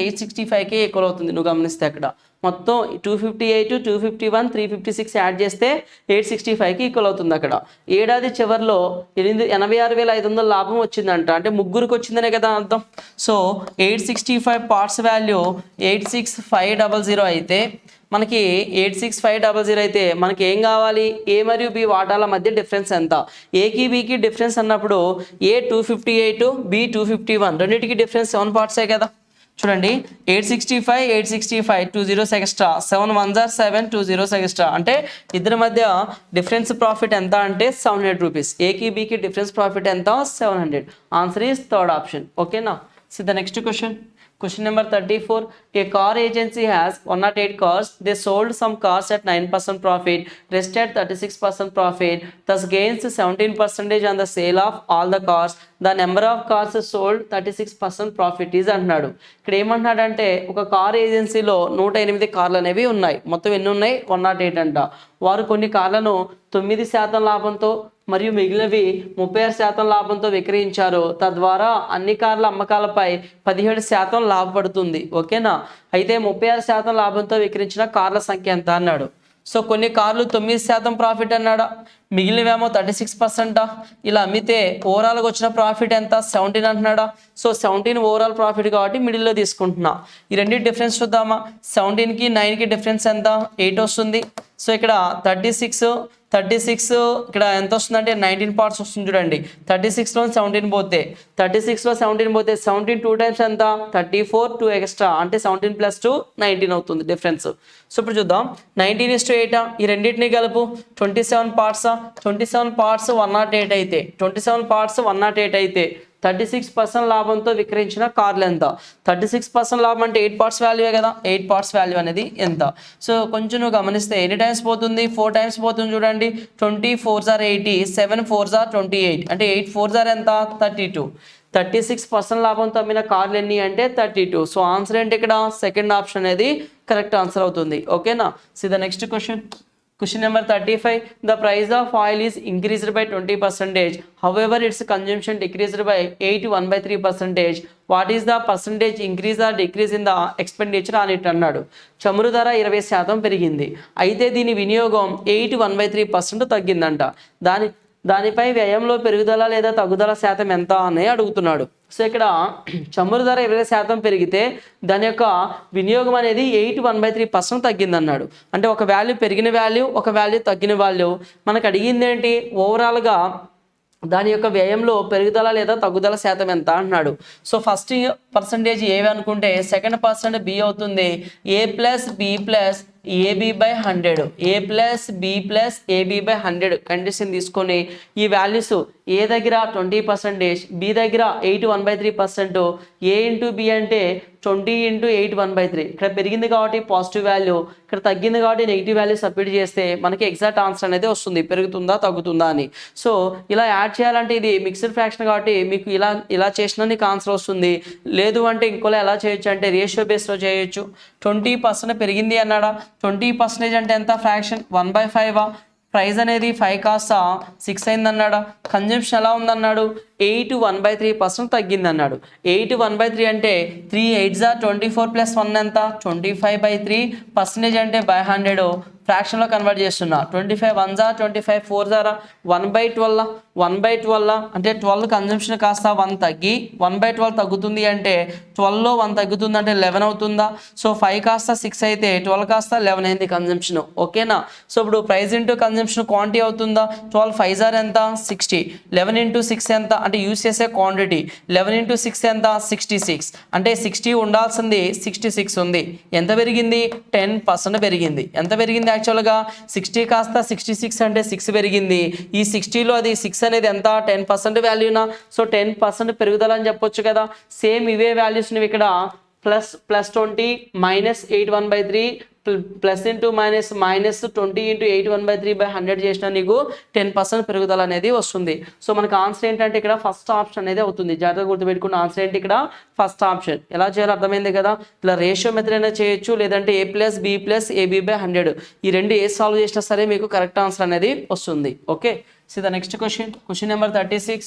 865కే ఈక్వల్ అవుతుంది. నువ్వు గమనిస్తే అక్కడ మొత్తం 258 251 356 యాడ్ చేస్తే 865కి ఈక్వల్ అవుతుంది. అక్కడ ఏడాది చివరిలో 86,500 లాభం వచ్చిందంట. అంటే ముగ్గురికి వచ్చిందనే కదా అర్థం. సో 865 పార్ట్స్ వాల్యూ 86500 అయితే మనకి 86500 అయితే మనకి ఏం కావాలి, ఏ మరియు బి వాటాల మధ్య డిఫరెన్స్ ఎంత. ఏకి బికి డిఫరెన్స్ అన్నప్పుడు ఏ 258 బి 251 రెండింటికి డిఫరెన్స్ 7 పార్ట్సే కదా. చూడండి 865 2 zeros extra 7 1s are 7 2 zeros extra అంటే ఇద్దరి మధ్య డిఫరెన్స్ ప్రాఫిట్ ఎంత అంటే 700 రూపీస్. ఏకి బికి డిఫరెన్స్ ప్రాఫిట్ ఎంత 700. Answer is third option. ఓకేనా. See the next question. Question number 34. A car agency has 108 cars. They sold some cars at 9% profit, rest at 36% profit, thus gains 17% on the sale of all the cars. The number of cars sold 36% profit is అంటున్నాడు. ఇక్కడ ఏమంటున్నాడంటే ఒక car ఏజెన్సీలో 108 కార్లు అనేవి ఉన్నాయి. మొత్తం ఎన్ని ఉన్నాయి 108 అంట. వారు కొన్ని కార్లను 9% లాభంతో మరియు మిగిలినవి 36% లాభంతో విక్రయించారు. తద్వారా అన్ని కార్ల అమ్మకాలపై 17% లాభపడుతుంది. ఓకేనా. అయితే 36% లాభంతో విక్రయించిన కార్ల సంఖ్య ఎంత అన్నాడు. సో కొన్ని కార్లు 9% ప్రాఫిట్ అన్నాడా, మిగిలినవేమో 36%. ఇలా అమ్మితే ఓవరాల్గా వచ్చిన ప్రాఫిట్ ఎంత 17 అంటున్నాడా. సో 17 ఓవరాల్ ప్రాఫిట్ కాబట్టి మిడిల్లో తీసుకుంటున్నా. ఈ రెండింటి డిఫరెన్స్ చూద్దామా. 17కి 9కి డిఫరెన్స్ ఎంత 8 వస్తుంది. సో ఇక్కడ 36 ఇక్కడ ఎంత వస్తుందంటే 19 పార్ట్స్ వస్తుంది. చూడండి 36లో 17 పోతే 17 2 టైమ్స్ ఎంత 34 2 ఎక్స్ట్రా అంటే 17 + 2 19 అవుతుంది డిఫరెన్స్. సో ఇప్పుడు చూద్దాం 19:8 ఈ రెండింటిని కలుపు 27 పార్ట్స్ 108 అయితే 27 పార్ట్స్ 108 అయితే 36% లాభంతో విక్రయించిన కార్లు ఎంత. 36% లాభం అంటే 8 పార్ట్స్ వాల్యూవే కదా. 8 పార్ట్స్ వాల్యూ అనేది ఎంత. సో కొంచెం నువ్వు గమనిస్తే ఎన్ని టైమ్స్ పోతుంది 4 టైమ్స్ పోతుంది. చూడండి 20 4s are 80, 7 4s are 28 అంటే 8 4s are ఎంత 32. 36% లాభంతో అమ్మిన కార్లు ఎన్ని అంటే 32. సో ఆన్సర్ ఏంటి ఇక్కడ సెకండ్ ఆప్షన్ అనేది కరెక్ట్ ఆన్సర్ అవుతుంది. ఓకేనా. See the next question. Question number 35. The price of oil is increased by 20%. However, its consumption decreased by 81/3%. What is the percentage increase or decrease in the expenditure on it అన్నాడు. చమురు ధర 20% పెరిగింది. అయితే దీని వినియోగం 81/3% తగ్గిందంట. దానిపై వ్యయంలో పెరుగుదల లేదా తగ్గుదల శాతం ఎంత అని అడుగుతున్నాడు. సో ఇక్కడ చమురు ధర 20% పెరిగితే దాని యొక్క వినియోగం అనేది 81/3% తగ్గిందన్నాడు. అంటే ఒక వాల్యూ పెరిగిన వాల్యూ ఒక వాల్యూ తగ్గిన వాల్యూ మనకు అడిగింది ఏంటి ఓవరాల్గా దాని యొక్క వ్యయంలో పెరుగుదల లేదా తగ్గుదల శాతం ఎంత అంటున్నాడు. సో ఫస్ట్ పర్సంటేజ్ ఏవి అనుకుంటే సెకండ్ పర్సెంట్ బి అవుతుంది. A + B + AB/100 A + B + AB/100 condition తీసుకొని ఈ వాల్యూస్ ఏ దగ్గర 20%, బి దగ్గర 81/3%, A × B అంటే 20 × 81/3. ఇక్కడ పెరిగింది కాబట్టి పాజిటివ్ వాల్యూ, ఇక్కడ తగ్గింది కాబట్టి నెగిటివ్ వాల్యూ సబ్మిట్ చేస్తే మనకి ఎగ్జాక్ట్ ఆన్సర్ అనేది వస్తుంది పెరుగుతుందా తగ్గుతుందా అని. సో ఇలా యాడ్ చేయాలంటే ఇది మిక్స్డ్ ఫ్రాక్షన్ కాబట్టి మీకు ఇలా చేసినా నీకు ఆన్సర్ వస్తుంది. లేదు అంటే ఇంకోలా ఎలా చేయొచ్చు అంటే రేషియో బేస్లో చేయొచ్చు. 20% పెరిగింది అన్నాడా. 20% అంటే ఎంత ఫ్రాక్షన్ 1/5 ప్రైస్ అనేది 5 కాస్త 6 అయిందన్నాడా, కన్జంప్షన్ ఎలా ఉందన్నాడు 8 1/3% తగ్గింది అన్నాడు. 8 1/3 అంటే 3 8s 24 ప్లస్ 1 ఎంత 25/3% అంటే బై 100 ఫ్రాక్షన్లో కన్వర్ట్ చేస్తున్నా. 25 1s 25 4s 1/12 1/12 అంటే 12 కన్జంప్షన్ కాస్త 1 తగ్గి 1/12 తగ్గుతుంది అంటే 12లో 1 తగ్గుతుంది అంటే 11 అవుతుందా. సో 5 కాస్త 6 అయితే 12 కాస్త 11 అయింది కన్జంప్షన్. ఓకేనా. సో ఇప్పుడు ప్రైస్ ఇంటూ కన్జంప్షన్ క్వాంటిటీ అవుతుందా. 12 5s ఎంత 60, 11 ఇంటూ 6 ఎంత అంటే యూస్ చేసే క్వాంటిటీ, 11 ఇంటూ 6 ఎంత 66 అంటే 60 ఉండాల్సింది 66 ఉంది. ఎంత పెరిగింది 10% పెరిగింది. ఎంత పెరిగింది యాక్చువల్గా 60 కాస్త 66 అంటే 6 పెరిగింది. ఈ 60లో అది 6 అనేది ఎంత 10% వాల్యూనా. సో 10% పెరుగుదల అని చెప్పొచ్చు కదా. సేమ్ ఇవే వాల్యూస్ నువ్వు ఇక్కడ plus 20 minus 8 1/3 plus into minus 20 into 8 1/3/100 చేసినా నీకు 10% పెరుగుదల అనేది వస్తుంది. సో మనకు ఆన్సర్ ఏంటంటే ఇక్కడ ఫస్ట్ ఆప్షన్ అనేది అవుతుంది. జాగ్రత్తగా గుర్తుపెట్టుకున్న ఆన్సర్ ఏంటి ఇక్కడ ఫస్ట్ ఆప్షన్. ఎలా చేయాలో అర్థమైంది కదా. ఇలా రేషియో మెథడ్ అయినా చేయొచ్చు, లేదంటే a+b+ab/100 ఈ రెండు ఏ సాల్వ్ చేసినా సరే మీకు కరెక్ట్ ఆన్సర్ అనేది వస్తుంది. Okay. See the next question. Question number 36.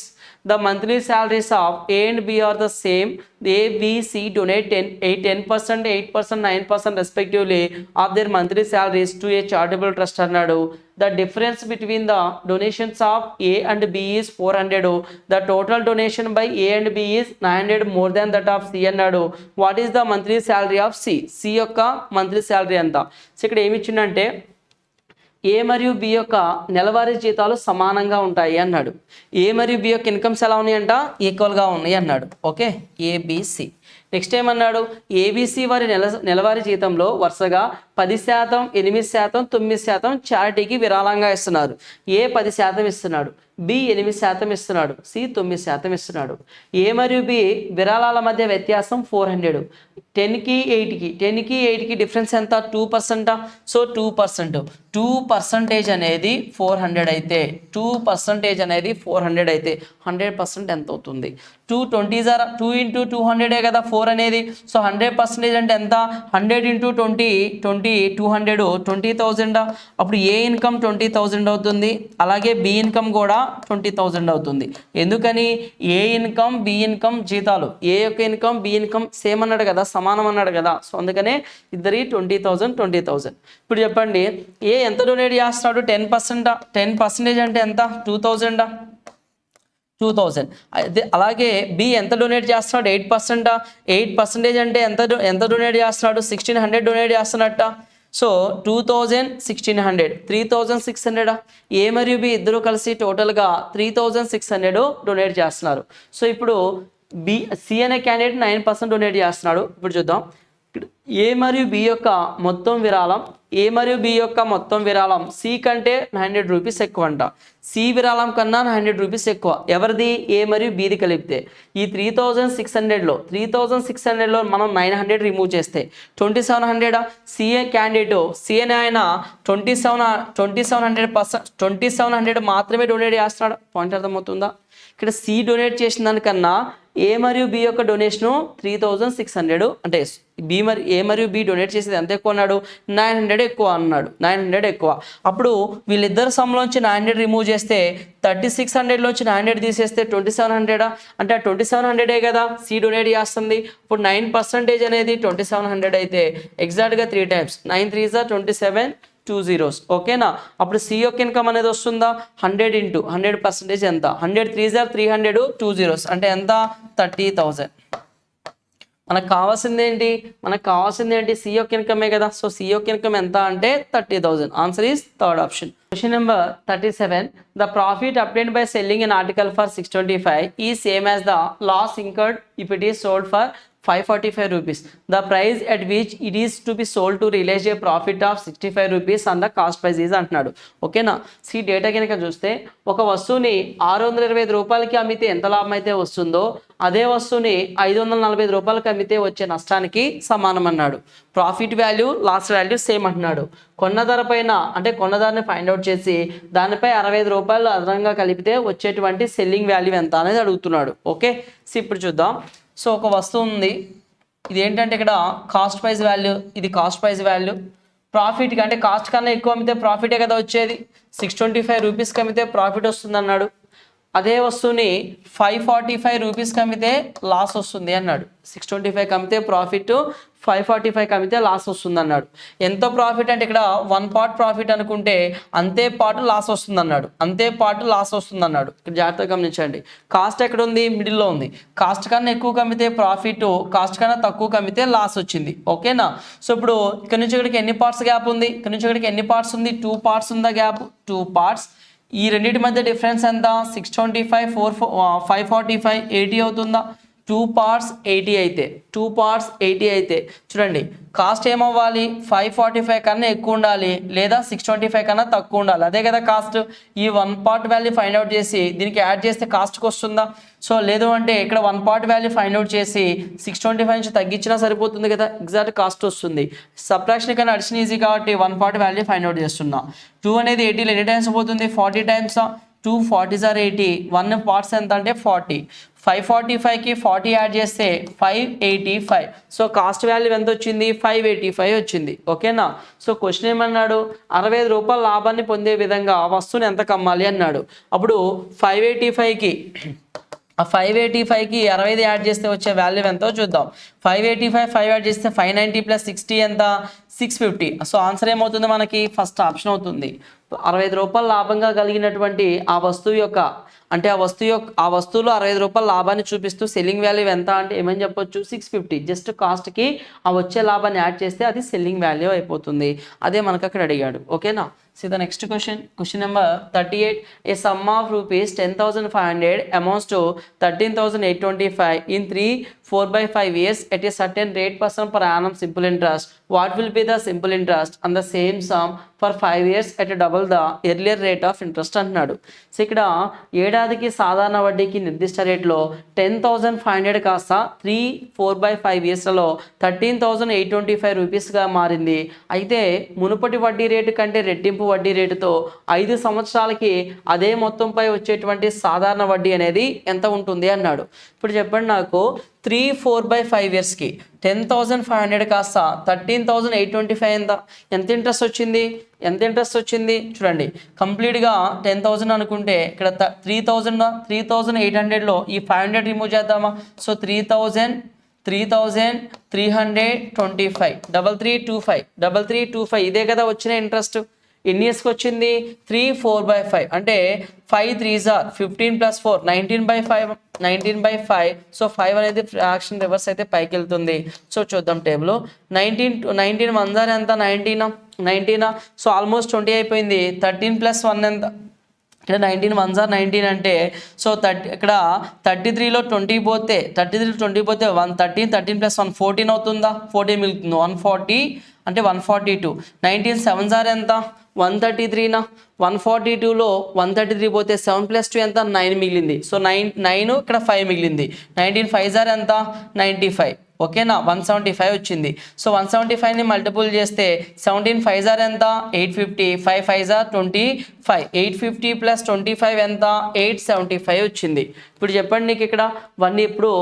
The monthly salaries of A and B are the same. A, B, C donate 10%, 8%, 9% respectively of their monthly salaries to a charitable trust అన్నాడు. The difference between the donations of A and B is 400. The total donation by A and B is 900 more than that of C అన్నాడు. What is the monthly salary of C? C యొక్క monthly salary ఎంత. So ఇక్కడ ఏమి ఇచ్చిందంటే ఏ మరియు B యొక్క నెలవారీ జీతాలు సమానంగా ఉంటాయి అన్నాడు. ఏ మరియు బి యొక్క ఇన్కమ్స్ ఎలా ఉన్నాయంట ఈక్వల్గా ఉన్నాయి అన్నాడు. ఓకే. ఏబిసి. నెక్స్ట్ ఏమన్నాడు ఏబిసి వారి నెలవారీ జీతంలో వరుసగా 10%, 8%, 9% చారిటీకి విరాళంగా ఇస్తున్నారు. ఏ 10% ఇస్తున్నాడు, బి 8% ఇస్తున్నాడు, సి 9% ఇస్తున్నాడు. ఏ మరియు బి విరాళాల మధ్య వ్యత్యాసం 400. 10కి 8కి డిఫరెన్స్ ఎంత 2%. సో 2% అనేది 400 అయితే 2% అనేది 400 అయితే 100% ఎంత అవుతుంది. 2 ఇంటూ 200 కదా 4 అనేది. సో 100% అంటే ఎంత 100 ఇంటూ 20 200 20,000. అప్పుడు ఏ ఇన్కమ్ 20,000 అవుతుంది, అలాగే బి ఇన్కమ్ కూడా 20,000 అవుతుంది. ఎందుకని ఏ ఇన్కమ్ బి ఇన్కమ్ జీతాలు, ఏ యొక్క ఇన్కమ్ బి ఇన్కమ్ సేమ్ అన్నాడు కదా, సమానం అన్నాడు కదా. సో అందుకనే ఇద్దరి 20,000. ఇప్పుడు చెప్పండి ఏ ఎంత డొనేట్ చేస్తున్నాడు 10% అంటే ఎంత 2,000. అలాగే బి ఎంత డొనేట్ చేస్తున్నాడు 8% అంటే ఎంత డొనేట్ చేస్తున్నాడు 1,600 డొనేట్ చేస్తున్నట్ట. సో 2,000 1,600 3,600. ఏ మరియు బి ఇద్దరు కలిసి టోటల్గా 3,600 డొనేట్ చేస్తున్నారు. సో ఇప్పుడు సి అనే క్యాండిడేట్ 9% డొనేట్ చేస్తున్నాడు. ఇప్పుడు చూద్దాం ఏ మరియు బి యొక్క మొత్తం విరాళం సి కంటే 900 రూపీస్ ఎక్కువ అంట. సి విరాళం కన్నా 900 రూపీస్ ఎక్కువ. ఎవరిది ఏ మరియు బిది కలిపితే. ఈ 3,600లో మనం 900 రిమూవ్ చేస్తే 2,700. సిఏ క్యాండిడేట్ సిఏని ఆయన 2,700 మాత్రమే డొనేట్ చేస్తున్నాడు. పాయింట్ అర్థమవుతుందా. ఇక్కడ సి డొనేట్ చేసిన దానికన్నా ఏ మరియు బి యొక్క డొనేషను 3,600 అంటే ఏ మరియు బి డొనేట్ చేసేది ఎంత ఎక్కువ అన్నాడు 900 ఎక్కువ అన్నాడు. 900 ఎక్కువ. అప్పుడు వీళ్ళిద్దరు సమ్లోంచి 900 రిమూవ్ చేస్తే 3,600లోంచి 900 తీసేస్తే 2,700 అంటే 2,700 కదా సి డొనేట్ చేస్తుంది. ఇప్పుడు 9% అనేది 2,700 అయితే ఎగ్జాక్ట్గా 3 టైమ్స్ 9 3s 27 2 zeros. ఓకేనా. అప్పుడు సి యొక్క ఇన్కమ్ అనేది వస్తుందా 100 ఇంటూ 100% ఎంత 100 3s 300 2 zeros అంటే ఎంత 30,000. మనకు కావాల్సింది ఏంటి సి యొక్క ఇన్కమే కదా. సో సి యొక్క ఇన్కమ్ ఎంత అంటే 30,000. Answer is third option. Question number 37. The profit obtained by selling an article for 625 is same as the loss incurred if it is sold for 545 rupees. The price at which it is to be sold to realize a profit of 65 rupees on the cost price is అంటున్నాడు. ఓకేనా. C data కనుక చూస్తే ఒక వస్తువుని 625 రూపాయలకి అమ్మితే ఎంత లాభం అయితే వస్తుందో అదే వస్తువుని 545 రూపాయలకి అమ్మితే వచ్చే నష్టానికి సమానం అన్నాడు. Profit value loss value same అంటున్నాడు. కొన్న ధర పైన అంటే కొన్న ధరని ఫైండ్ అవుట్ చేసి దానిపై 65 రూపాయలు అదనంగా కలిపితే వచ్చేటువంటి సెల్లింగ్ వాల్యూ ఎంత అనేది అడుగుతున్నాడు. ఓకే. సో ఇప్పుడు చూద్దాం. సో ఒక వస్తువు ఉంది, ఇది ఏంటంటే ఇక్కడ కాస్ట్ ప్రైస్ వాల్యూ, ఇది కాస్ట్ ప్రైస్ వాల్యూ, ప్రాఫిట్కి అంటే కాస్ట్ కన్నా ఎక్కువ అమ్మితే ప్రాఫిటే కదా వచ్చేది. 625 రూపీస్కి అమ్మితే ప్రాఫిట్ వస్తుంది అన్నాడు. అదే వస్తువుని 545 రూపీస్కి అమ్మితే లాస్ వస్తుంది అన్నాడు. 625కి అమ్మితే ప్రాఫిట్, 545కి అమ్మితే లాస్ వస్తుంది అన్నాడు. ఎంత ప్రాఫిట్ అంటే ఇక్కడ 1 పార్ట్ ప్రాఫిట్ అనుకుంటే అంతే పార్ట్ లాస్ వస్తుంది అన్నాడు. అంతే పార్ట్ లాస్ వస్తుంది అన్నాడు. ఇక్కడ జాగ్రత్తగా గమనించండి. కాస్ట్ ఎక్కడ ఉంది? మిడిల్లో ఉంది. కాస్ట్ కన్నా ఎక్కువ కమ్మితే ప్రాఫిట్, కాస్ట్ కన్నా తక్కువ కమ్మితే లాస్ వచ్చింది. ఓకేనా? సో ఇప్పుడు ఇక్కడ నుంచి ఇక్కడికి ఎన్ని పార్ట్స్ గ్యాప్ ఉంది? ఇక్కడ నుంచి ఇక్కడికి ఎన్ని పార్ట్స్ ఉంది? 2 పార్ట్స్ ఉందా గ్యాప్? 2 పార్ట్స్. ఈ రెండింటి మధ్య డిఫరెన్స్ ఎంత? 625 545 80 అవుతుందా? 2 పార్ట్స్ 80 అయితే 2 పార్ట్స్ 80 అయితే చూడండి, కాస్ట్ ఏమవ్వాలి? 545 కన్నా ఎక్కువ ఉండాలి లేదా 625 కన్నా తక్కువ ఉండాలి. అదే కదా కాస్ట్. ఈ 1 పార్ట్ వాల్యూ ఫైండ్ అవుట్ చేసి దీనికి యాడ్ చేస్తే కాస్ట్కి వస్తుందా? సో లేదు అంటే ఇక్కడ 1 పార్ట్ వాల్యూ ఫైండ్ అవుట్ చేసి 625 నుంచి తగ్గించినా సరిపోతుంది కదా, ఎగ్జాక్ట్ కాస్ట్ వస్తుంది. సబ్ట్రాక్షన్ కన్నా అడిషన్ ఈజీ కాబట్టి 1 పార్ట్ వాల్యూ ఫైండ్ అవుట్ చేస్తున్నా. 2 అనేది 80లో ఎన్ని టైమ్స్ పోతుంది? 40 టైమ్స్. 2 40s are 80. 1 పార్ట్స్ ఎంత అంటే 40. 545కి 40 యాడ్ చేస్తే 585. సో కాస్ట్ వాల్యూ ఎంత వచ్చింది? 585 వచ్చింది. ఓకేనా? సో క్వశ్చన్ ఏమన్నాడు? 65 రూపాయల లాభాన్ని పొందే విధంగా ఆ వస్తువుని ఎంత కమ్మాలి అన్నాడు. అప్పుడు 585కి 65 యాడ్ చేస్తే వచ్చే వాల్యూ ఎంతో చూద్దాం. 585 5 యాడ్ చేస్తే 590 ప్లస్ 60 ఎంత? 650. సో ఆన్సర్ ఏమవుతుంది మనకి? ఫస్ట్ ఆప్షన్ అవుతుంది. 65 రూపాయల లాభంగా కలిగినటువంటి ఆ వస్తువు యొక్క అంటే ఆ వస్తువులో 65 రూపాయల లాభాన్ని చూపిస్తూ సెల్లింగ్ వాల్యూ ఎంత అంటే ఏమని చెప్పొచ్చు? 650. జస్ట్ కాస్ట్కి ఆ వచ్చే లాభాన్ని యాడ్ చేస్తే అది సెల్లింగ్ వాల్యూ అయిపోతుంది. అదే మనకు అక్కడ అడిగాడు. ఓకేనా? See the next question. Question number 38. A sum of rupees 10,500 amounts to 13,825 in 3 4/5 years at a certain rate % per annum simple interest. What will be the simple interest on the same sum for 5 years at a double the earlier rate of interest అంటున్నాడు. So ఇక్కడ ఏడాదికి సాధారణ వడ్డీకి నిర్దిష్ట రేట్లో 10,500 కాస్త 3 4/5 ఇయర్స్లలో 13,825 రూపీస్గా మారింది. అయితే మునుపటి వడ్డీ రేటు కంటే రెట్టింపు వడ్డీ రేటుతో 5 సంవత్సరాలకి అదే మొత్తంపై వచ్చేటువంటి సాధారణ వడ్డీ అనేది ఎంత ఉంటుంది అన్నాడు. ఇప్పుడు చెప్పండి నాకు, 3 4/5 ఇయర్స్కి 10,500 కాస్త 13,825 ఎంత ఇంట్రెస్ట్ వచ్చింది? చూడండి, కంప్లీట్గా 10,000 అనుకుంటే ఇక్కడ 3,800లో ఈ 500 రిమూవ్ చేద్దామా? సో 3,325 3325 ఇదే కదా వచ్చిన ఇంట్రెస్ట్. ఎన్ని ఇయర్స్కి వచ్చింది? 3 4/5 అంటే 5 3s are 15 + 4 19/5. సో 5 అనేది ఫ్రాక్షన్ రివర్స్ అయితే పైకి వెళ్తుంది. సో చూద్దాం టేబుల్. 19 1s are ఎంత? 19. సో ఆల్మోస్ట్ 20 అయిపోయింది. 13 + 1 ఎంత? ఇక్కడ 19 1s are 19 అంటే సో 30 ఇక్కడ 33లో 20 పోతే 13 + 1 14 అవుతుందా? 14 మిగులుతుంది. 140 అంటే 142. 19 7s are ఎంత? 133. 142లో 133 పోతే 7 + 2 ఎంత? 9 మిగిలింది. సో 9 ఇక్కడ 5 మిగిలింది. 19 5s are ఎంత? 95. ఓకేనా? 175 వచ్చింది. సో 175ని మల్టిపుల్ చేస్తే 17 5s are ఎంత? 850. 5 5s are 25. 850 + 25 ఎంత? 875 వచ్చింది. ఇప్పుడు చెప్పండి, నీకు ఇక్కడ ఇప్పుడు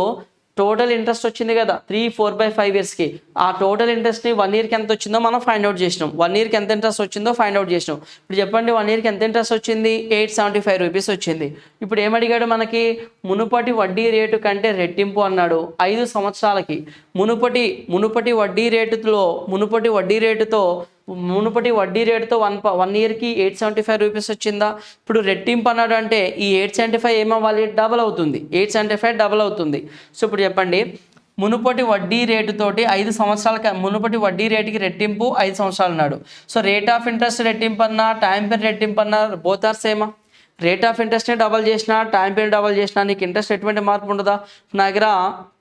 టోటల్ ఇంట్రెస్ట్ వచ్చింది కదా 3 4/5 ఇయర్స్కి. ఆ టోటల్ ఇంట్రెస్ట్ని 1 ఇయర్కి ఎంత వచ్చిందో మనం ఫైండ్ అవుట్ చేసినాం. 1 ఇయర్కి ఎంత ఇంట్రెస్ట్ వచ్చిందో ఫైండ్ అవుట్ చేసినాం. ఇప్పుడు చెప్పండి, 1 ఇయర్కి ఎంత ఇంట్రెస్ట్ వచ్చింది? 875 రూపీస్ వచ్చింది. ఇప్పుడు ఏమడిగాడు మనకి? మునుపటి వడ్డీ రేటు కంటే రెట్టింపు అన్నాడు. 5 సంవత్సరాలకి మునుపటి వడ్డీ రేటుతో 1 ఇయర్కి 875 రూపీస్ వచ్చిందా? ఇప్పుడు రెట్టింపు అన్నాడు అంటే ఈ 875 ఏమవ్వాలి? డబల్ అవుతుంది. 875 డబల్ అవుతుంది. సో ఇప్పుడు చెప్పండి, మునుపటి వడ్డీ రేటుతోటి 5 సంవత్సరాలకి మునుపటి వడ్డీ రేటుకి రెట్టింపు 5 సంవత్సరాలు అన్నాడు. సో రేట్ ఆఫ్ ఇంట్రెస్ట్ రెట్టింపు అన్నా టైం పీరియడ్ రెట్టింపు అన్నా బోత్ ఆర్ సేమా? రేట్ ఆఫ్ ఇంట్రెస్ట్ని డబల్ చేసినా టైం పీరియడ్ డబల్ చేసినా నీకు ఇంట్రెస్ట్ ఎటువంటి మార్పు ఉండదా? నా దగ్గర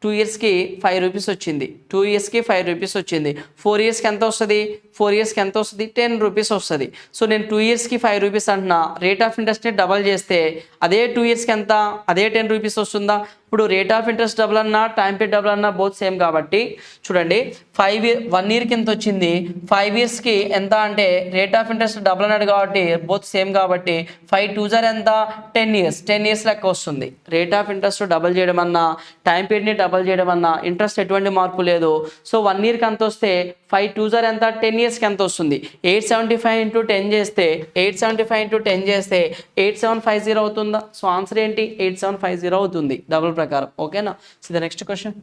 2 ఇయర్స్కి 5 రూపీస్ వచ్చింది. 2 ఇయర్స్కి 5 రూపీస్ వచ్చింది. 4 ఇయర్స్కి ఎంత వస్తుంది? 4 ఇయర్స్కి ఎంత వస్తుంది? 10 రూపీస్ వస్తుంది. సో నేను 2 ఇయర్స్కి 5 రూపీస్ అంటున్నా. రేట్ ఆఫ్ ఇంట్రెస్ట్ని డబల్ చేస్తే అదే 2 ఇయర్స్కి ఎంత? అదే 10 రూపీస్ వస్తుందా? ఇప్పుడు రేట్ ఆఫ్ ఇంట్రెస్ట్ డబుల్ అన్నా టైం పీరియడ్ డబుల్ అన్నా బోత్ సేమ్ కాబట్టి చూడండి 1 ఇయర్కి ఎంత వచ్చింది, 5 ఇయర్స్కి ఎంత అంటే రేట్ ఆఫ్ ఇంట్రెస్ట్ డబుల్ అన్నాడు కాబట్టి బోత్ సేమ్ కాబట్టి 5 2 జార్ ఎంత 10 ఇయర్స్, 10 ఇయర్స్ లెక్క వస్తుంది. రేట్ ఆఫ్ ఇంట్రెస్ట్ డబుల్ చేయడం అన్నా టైం పీరియడ్ని డబుల్ చేయడం అన్నా ఇంట్రెస్ట్ ఎటువంటి మార్పు లేదు. సో 1 ఇయర్కి ఎంత వస్తే 5 2 జార్ ఎంత 10 ఇయర్స్కి ఎంత వస్తుంది, 875 ఇంటూ 10 చేస్తే 875 ఇంటూ 10 చేస్తే 8750 అవుతుందా. సో ఆన్సర్ ఏంటి 8750 అవుతుంది డబుల్ ప్రకారం. ఓకేనా. So the next question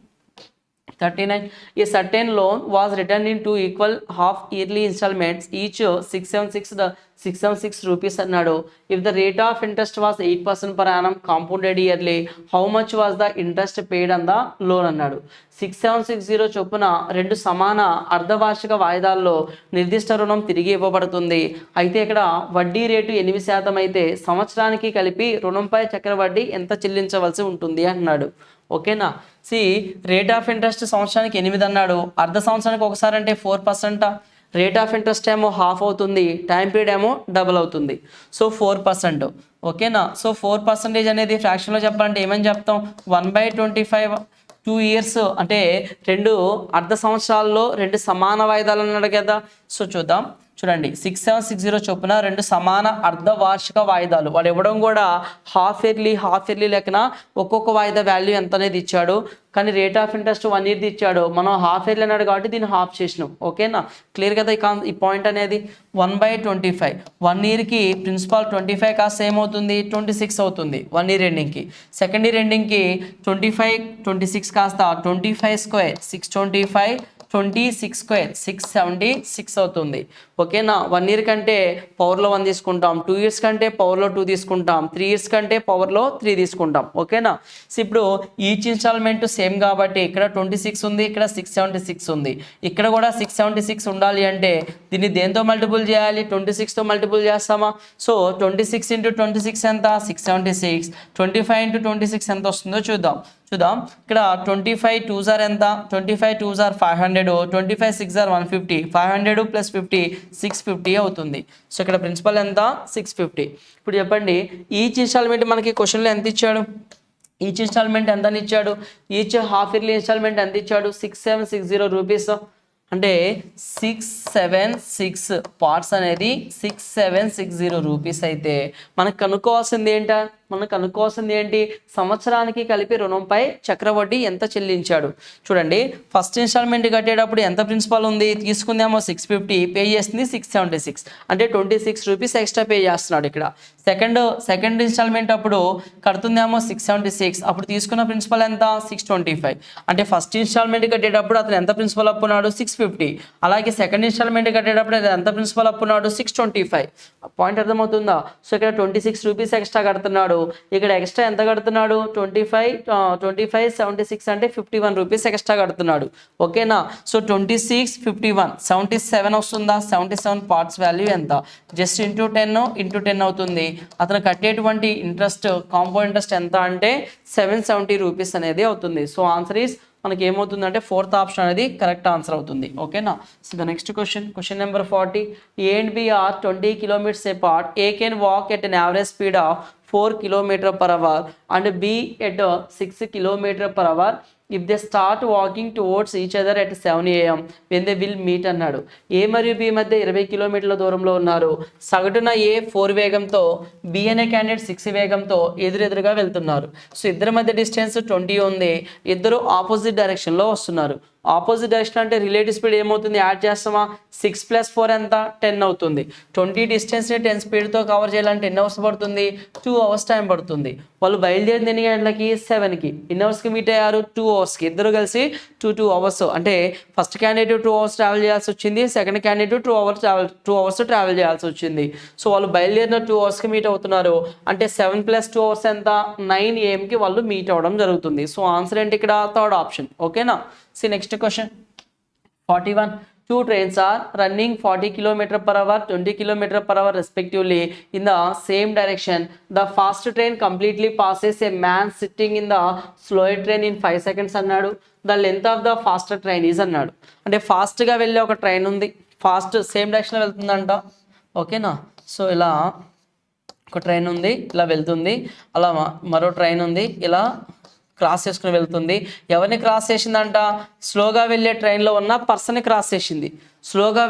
39. A certain loan was written in 2 equal half yearly installments, each 676 rupees అన్నాడు. If the rate of interest was 8% per annum compounded yearly, how much was the interest paid on the loan అన్నాడు. 6760 చొప్పున 2 సమాన అర్ధవార్షిక వాయిదాల్లో నిర్దిష్ట రుణం తిరిగి ఇవ్వబడుతుంది. అయితే ఇక్కడ వడ్డీ రేటు 8% అయితే సంవత్సరానికి కలిపి రుణంపై చక్రవడ్డీ ఎంత చెల్లించవలసి ఉంటుంది అన్నాడు. ఓకేనా. రేట్ ఆఫ్ ఇంట్రెస్ట్ సంవత్సరానికి 8 అన్నాడు, అర్ధ సంవత్సరానికి ఒకసారి అంటే 4%. రేట్ ఆఫ్ ఇంట్రెస్ట్ ఏమో హాఫ్ అవుతుంది, టైం పీరియడ్ ఏమో డబుల్ అవుతుంది. సో 4%. ఓకేనా. సో 4% అనేది ఫ్రాక్షన్లో చెప్పాలంటే ఏమని చెప్తాం, 1/25 2 ఇయర్స్ అంటే 2 అర్ధ సంవత్సరాల్లో 2 సమాన వాయిదాలు అన్నాడు కదా. సో చూద్దాం. చూడండి 6760 చొప్పున 2 సమాన అర్ధవార్షిక వాయిదాలు వాడు ఇవ్వడం కూడా హాఫ్ ఇయర్లీ లెక్కన ఒక్కొక్క వాయిదా వాల్యూ ఎంత అనేది ఇచ్చాడు. కానీ రేట్ ఆఫ్ ఇంట్రెస్ట్ 1 ఇయర్ది ఇచ్చాడు, మనం హాఫ్ ఇయర్లీ అన్నాడు కాబట్టి దీన్ని హాఫ్ చేసినాం. ఓకేనా. క్లియర్ కదా ఈ పాయింట్ అనేది. 1/25 1 ఇయర్కి ప్రిన్సిపాల్ 25 కాస్త ఏమవుతుంది 26 అవుతుంది 1 ఇయర్ ఎండింగ్కి. సెకండ్ ఇయర్ ఎండింగ్కి 25 26 కాస్త 25 స్క్వేర్ 625 26 స్క్వేర్ 676 అవుతుంది. ఓకేనా. 1 ఇయర్ కంటే పవర్లో 1 తీసుకుంటాం, 2 ఇయర్స్ కంటే పవర్లో 2 తీసుకుంటాం, 3 ఇయర్స్ కంటే పవర్లో 3 తీసుకుంటాం. ఓకేనా. సో ఇప్పుడు ఈచ్ ఇన్స్టాల్మెంట్ సేమ్ కాబట్టి ఇక్కడ 26 ఉంది, ఇక్కడ 676 ఉంది, ఇక్కడ కూడా 676 ఉండాలి అంటే దీన్ని దేంతో మల్టిపుల్ చేయాలి, 26తో మల్టిపుల్ చేస్తామా. సో 26 ఇంటూ 26 ఎంత 676, 25 ఇంటూ 26 ఎంత వస్తుందో చూద్దాం. ఇక్కడ 25 2 జార్ ఎంత 25 2 జార్ 500, 25 6 జార్ 150, 500 ప్లస్ 50 650 అవుతుంది. సో ఇక్కడ ప్రిన్సిపల్ ఎంత 650. ఇప్పుడు చెప్పండి ఈచ్ ఇన్స్టాల్మెంట్ మనకి క్వశ్చన్లో ఎంత ఇచ్చాడు, ఈచ్ ఇన్స్టాల్మెంట్ ఎంత ఇచ్చాడు, ఈచ్ హాఫ్ ఇయర్లీ ఇన్స్టాల్మెంట్ ఎంత ఇచ్చాడు 6760 రూపీస్. అంటే 676 పార్ట్స్ అనేది 6760 రూపీస్ అయితే మనకు కనుక్కోవాల్సింది ఏంటి, సంవత్సరానికి కలిపి రుణంపై చక్రవడ్డీ ఎంత చెల్లించాడు. చూడండి ఫస్ట్ ఇన్స్టాల్మెంట్ కట్టేటప్పుడు ఎంత ప్రిన్సిపల్ ఉంది, తీసుకుందేమో 650, పే చేస్తుంది 676 అంటే 26 రూపీస్ ఎక్స్ట్రా పే చేస్తున్నాడు ఇక్కడ. సెకండ్ ఇన్స్టాల్మెంట్ అప్పుడు కడుతుందేమో 676, అప్పుడు తీసుకున్న ప్రిన్సిపల్ ఎంత 625. అంటే ఫస్ట్ ఇన్స్టాల్మెంట్ కట్టేటప్పుడు అతను ఎంత ప్రిన్సిపల్ అప్పున్నాడు 650, అలాగే సెకండ్ ఇన్స్టాల్మెంట్ కట్టేటప్పుడు ఎంత ప్రిన్సిపల్ అప్పున్నాడు 625. పాయింట్ అర్థమవుతుందా. సో ఇక్కడ 26 రూపీస్ ఎక్స్ట్రా కడుతున్నాడు, ఇక్కడ ఎక్స్ట్రా ఎంత కడుతున్నాడు 25 76 అంటే 51 రూపీస్ ఎక్స్ట్రా కడుతున్నాడు. ఓకేనా. సో 26 51 77 వస్తుందా, 77 పార్ట్స్ వాల్యూ ఎంత, జస్ట్ ఇంటూ 10 అవుతుంది. అతను కట్టేటువంటి ఇంట్రెస్ట్ కాంపౌండ్ ఇంట్రెస్ట్ ఎంత అంటే 770 రూపీస్ అనేది అవుతుంది. సో ఆన్సర్ ఈస్ మనకి ఏమవుతుందంటే 4th ఆప్షన్ అనేది కరెక్ట్ ఆన్సర్ అవుతుంది. ఓకేనా. So the next question number 40. A and B are 20 kilometers apart. A can walk at an average speed of 4 km/h and B at 6 km/h if they start walking towards each other at 7 AM when they will meet అన్నాడు. ఏ మరియు B మధ్య 20 కిలోమీటర్ల దూరంలో ఉన్నారు. సగటున ఏ 4 వేగంతో, B అనే candidate 6 వేగంతో ఎదురెదురుగా వెళ్తున్నారు. సో ఇద్దరి మధ్య డిస్టెన్స్ 20 ఉంది, ఇద్దరు ఆపోజిట్ డైరెక్షన్లో వస్తున్నారు. ఆపోజిట్ డైరెక్షన్ అంటే రిలేటివ్ స్పీడ్ ఏమవుతుంది యాడ్ చేస్తామా, 6 + 4 ఎంత 10 అవుతుంది. 20 డిస్టెన్స్ని 10 స్పీడ్తో కవర్ చేయాలంటే ఎన్ని అవర్స్ పడుతుంది 2 అవర్స్ టైం పడుతుంది. వాళ్ళు బయలుదేరింది ఎన్ని గంటలకి 7కి, ఎన్ని అవర్స్కి మీట్ అయ్యారు 2 అవర్స్కి, ఇద్దరు కలిసి 2 అవర్స్. అంటే ఫస్ట్ క్యాండిడేట్ 2 అవర్స్ ట్రావెల్ చేయాల్సి వచ్చింది, సెకండ్ క్యాండిడేట్ 2 అవర్స్ ట్రావెల్ చేయాల్సి వచ్చింది. సో వాళ్ళు బయలుదేరిన 2 అవర్స్కి మీట్ అవుతున్నారు అంటే 7 + 2 అవర్స్ ఎంత 9 AM వాళ్ళు మీట్ అవ్వడం జరుగుతుంది. సో ఆన్సర్ ఏంటి ఇక్కడ 3rd ఆప్షన్. ఓకేనా. See next question 41. Two trains are running 40 km/h 20 km/h respectively in the same direction. The fast train completely passes a man sitting in the slower train in 5 seconds అన్నాడు. The length of the faster train is అన్నాడు. అంటే ఫాస్ట్గా వెళ్ళే ఒక train ఉంది, fast same డైరెక్షన్లో వెళ్తుందంట. ఓకేనా. So ఇలా ఒక ట్రైన్ ఉంది ఇలా వెళ్తుంది, అలా మరో ట్రైన్ ఉంది ఇలా క్రాస్ చేసుకుని వెళ్తుంది. ఎవరిని క్రాస్ చేసిందంట? స్లోగా వెళ్ళే ట్రైన్లో ఉన్న పర్సన్ని క్రాస్ చేసింది. స్లోగా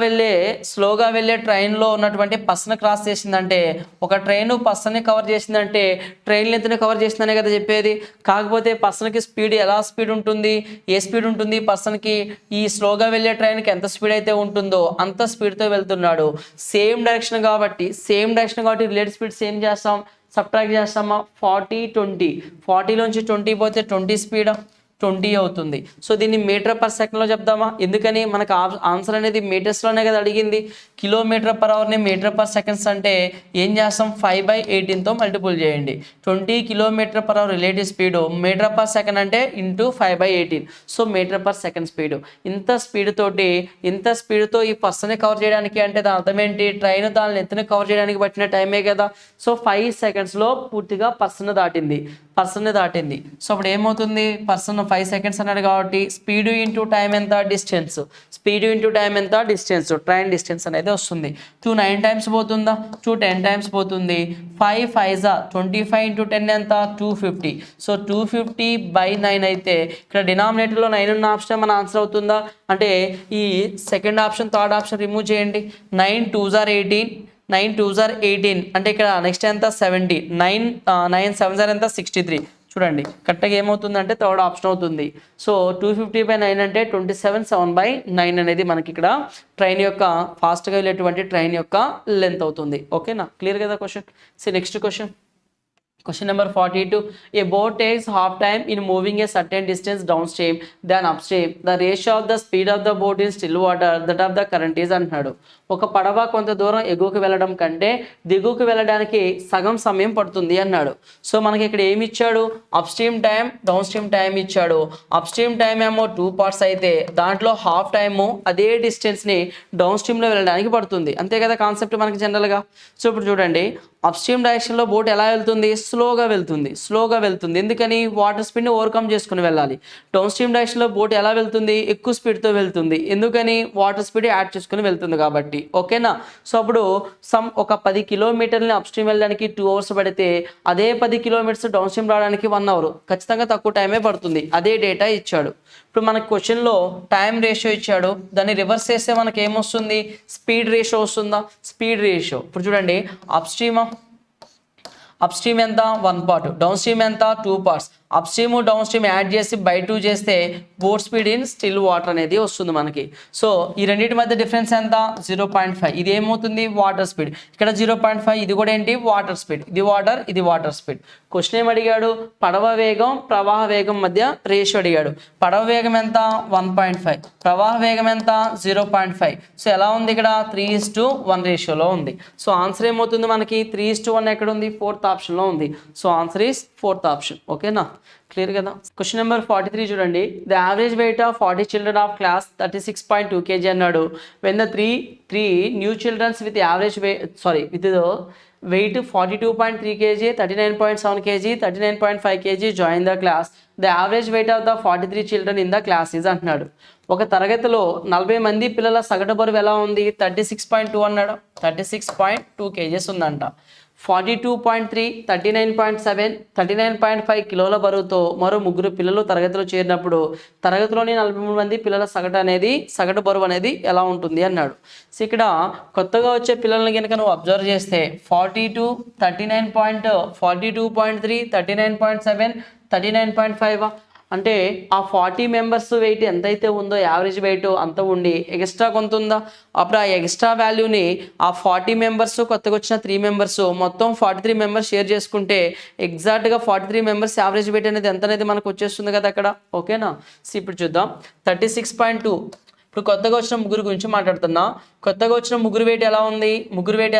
వెళ్ళే ట్రైన్లో ఉన్నటువంటి పర్సన్ క్రాస్ చేసిందంటే, ఒక ట్రైన్ పర్సన్ని కవర్ చేసిందంటే ట్రైన్ లెంత్ని కవర్ చేసిందనే కదా చెప్పేది. కాకపోతే పర్సన్కి స్పీడ్ ఎలా స్పీడ్ ఉంటుంది, ఏ స్పీడ్ ఉంటుంది పర్సన్కి? ఈ స్లోగా వెళ్ళే ట్రైన్కి ఎంత స్పీడ్ అయితే ఉంటుందో అంత స్పీడ్తో వెళ్తున్నాడు. సేమ్ డైరెక్షన్ కాబట్టి రిలేటివ్ స్పీడ్ సేమ్ చేస్తాం, సబ్ట్రాక్ట్ చేస్తామా? 40 20, 40లోంచి 20 పోతే 20 స్పీడ్ 20 అవుతుంది. సో దీన్ని మీటర్ పర్ సెకండ్లో చెప్దామా? ఎందుకని మనకు ఆన్సర్ అనేది మీటర్స్లోనే కదా అడిగింది. కిలోమీటర్ పర్ అవర్ని మీటర్ పర్ సెకండ్స్ అంటే ఏం చేస్తాం? 5/18తో మల్టిపుల్ చేయండి. 20 kilometre per hour relative speed, metre per second అంటే into 5/18. So metre per second speed. ఇంత స్పీడ్తో ఈ పర్సన్ని కవర్ చేయడానికి అంటే దాని అర్థం ఏంటి? ట్రైన్ దాని ఎత్తుని కవర్ చేయడానికి పట్టిన టైమే కదా. సో 5 సెకండ్స్లో పూర్తిగా పర్సన్ దాటింది. సో అప్పుడు ఏమవుతుంది? పర్సన్ 5 సెకండ్స్ అన్నాడు కాబట్టి స్పీడ్ ఇంటూ టైం ఎంత? డిస్టెన్స్. ట్రైన్ డిస్టెన్స్ అనేది వస్తుంది. 2 9 టైమ్స్ పోతుందా? 2 10 టైమ్స్ పోతుంది. 5 5 25 ఇంటూ 10 ఎంత? 250. సో 250/9 అయితే ఇక్కడ డినామినేటర్లో 9 ఉన్న ఆప్షన్ మన ఆన్సర్ అవుతుందా? అంటే ఈ second option, third option remove చేయండి. 9 2s are 18, 9 2s are 18 అంటే ఇక్కడ నెక్స్ట్ ఎంత? 70. 9 7s are ఎంత? 63. చూడండి కరెక్ట్గా ఏమవుతుందంటే థర్డ్ ఆప్షన్ అవుతుంది. సో 250/9 అంటే 27 7/9 అనేది మనకి ఇక్కడ ట్రైన్ యొక్క ఫాస్ట్గా వెళ్ళేటువంటి ట్రైన్ యొక్క లెంత్ అవుతుంది. ఓకేనా? క్లియర్ కదా question? So next Question number 42. A boat takes half time in moving a certain distance downstream than upstream. The ratio of the speed of the boat in still water that of the current is అంటున్నాడు. ఒక పడవ కొంత దూరం ఎగువకు వెళ్ళడం కంటే దిగువకు వెళ్ళడానికి సగం సమయం పడుతుంది అన్నాడు. సో మనకి ఇక్కడ ఏమి ఇచ్చాడు? Upstream time, down stream time ఇచ్చాడు. అప్స్ట్రీమ్ టైం ఏమో 2 parts అయితే దాంట్లో హాఫ్ టైము అదే డిస్టెన్స్ని డౌన్ స్ట్రీమ్లో వెళ్ళడానికి పడుతుంది. అంతే కదా కాన్సెప్ట్ మనకి జనరల్గా. సో ఇప్పుడు చూడండి, అప్స్ట్రీమ్ డైరెక్షన్లో బోట్ ఎలా వెళ్తుంది? స్లోగా వెళ్తుంది. ఎందుకని? వాటర్ స్పీడ్ని ఓవర్కమ్ చేసుకుని వెళ్ళాలి. డౌన్ స్ట్రీమ్ డైరెక్షన్లో బోట్ ఎలా వెళ్తుంది? ఎక్కువ స్పీడ్తో వెళ్తుంది. ఎందుకని? వాటర్ స్పీడ్ యాడ్ చేసుకుని వెళ్తుంది కాబట్టి. ఓకేనా? సో అప్పుడు ఒక 10 కిలోమీటర్ని అప్స్ట్రీమ్ వెళ్ళడానికి 2 hours పడితే అదే 10 కిలోమీటర్స్ డౌన్ స్ట్రీమ్ రావడానికి 1 hour. ఖచ్చితంగా తక్కువ టైమే పడుతుంది. అదే డేటా ఇచ్చాడు. ఇప్పుడు మనకు క్వశ్చన్లో టైం రేషియో ఇచ్చాడు. దాన్ని రివర్స్ చేస్తే మనకి ఏమొస్తుంది? స్పీడ్ రేషియో వస్తుందా? స్పీడ్ రేషియో ఇప్పుడు చూడండి, అప్స్ట్రీమ్ ఎంత? 1 part, డౌన్ స్ట్రీమ్ ఎంత? 2 parts. Upstream down stream add చేసి బై 2 చేస్తే boat speed in still water అనేది వస్తుంది మనకి. సో ఈ రెండింటి మధ్య డిఫరెన్స్ ఎంత? 0.5. ఇది ఏమవుతుంది? Water speed. ఇక్కడ 0.5. ఇది కూడా ఏంటి? Water speed. ఇది వాటర్ స్పీడ్. క్వశ్చన్ ఏం అడిగాడు? పడవ వేగం ప్రవాహ వేగం మధ్య రేషియో అడిగాడు. పడవ వేగం ఎంత? 1.5. ప్రవాహ వేగం ఎంత? 0.5. సో ఎలా ఉంది? ఇక్కడ 3:1 రేషియోలో ఉంది. సో ఆన్సర్ ఏమవుతుంది మనకి? 3:1 ఎక్కడ ఉంది? 4th ఆప్షన్లో ఉంది. So answer is 4th option. ఓకేనా? క్లియర్ కదా? క్వశ్చన్ నెంబర్ 43 చూడండి. The average weight of 40 children of class 36.2 kg అన్నాడు. When the three new childrens with weight 42.3 kg, 39.7 kg, 39.5 kg join the class. The average weight of the 43 children in the class is అంటున్నాడు. ఒక తరగతిలో 40 మంది పిల్లల సగటు బరువు ఎలా ఉంది? 36.2 అన్నాడు. 36.2 kgs ఉందంట. 42.3, 39.7, 39.5 కిలోల బరువుతో మరో 3 పిల్లలు తరగతిలో చేరినప్పుడు తరగతిలోని 43 మంది పిల్లల సగటు బరువు అనేది ఎలా ఉంటుంది అన్నాడు. సో ఇక్కడ కొత్తగా వచ్చే పిల్లల్ని కనుక నువ్వు అబ్జర్వ్ చేస్తే 42, 42.3, 39.7, 39.5 అంటే ఆ 40 మెంబర్స్ వెయిట్ ఎంతైతే ఉందో యావరేజ్ వెయిట్ అంత ఉండి ఎక్స్ట్రా కొంత ఉందా? అప్పుడు ఆ ఎక్స్ట్రా వాల్యూని ఆ 40 మెంబర్స్ కొత్తగా వచ్చిన 3 మెంబర్స్ మొత్తం 43 మెంబర్స్ షేర్ చేసుకుంటే ఎగ్జాక్ట్గా 43 మెంబర్స్ యావరేజ్ వెయిట్ అనేది ఎంత అనేది మనకు వచ్చేస్తుంది కదా అక్కడ. ఓకేనా? సో ఇప్పుడు చూద్దాం. 36.2. ఇప్పుడు కొత్తగా వచ్చిన ముగ్గురు గురించి మాట్లాడుతున్నా. కొత్తగా వచ్చిన ముగ్గురు వెయిట్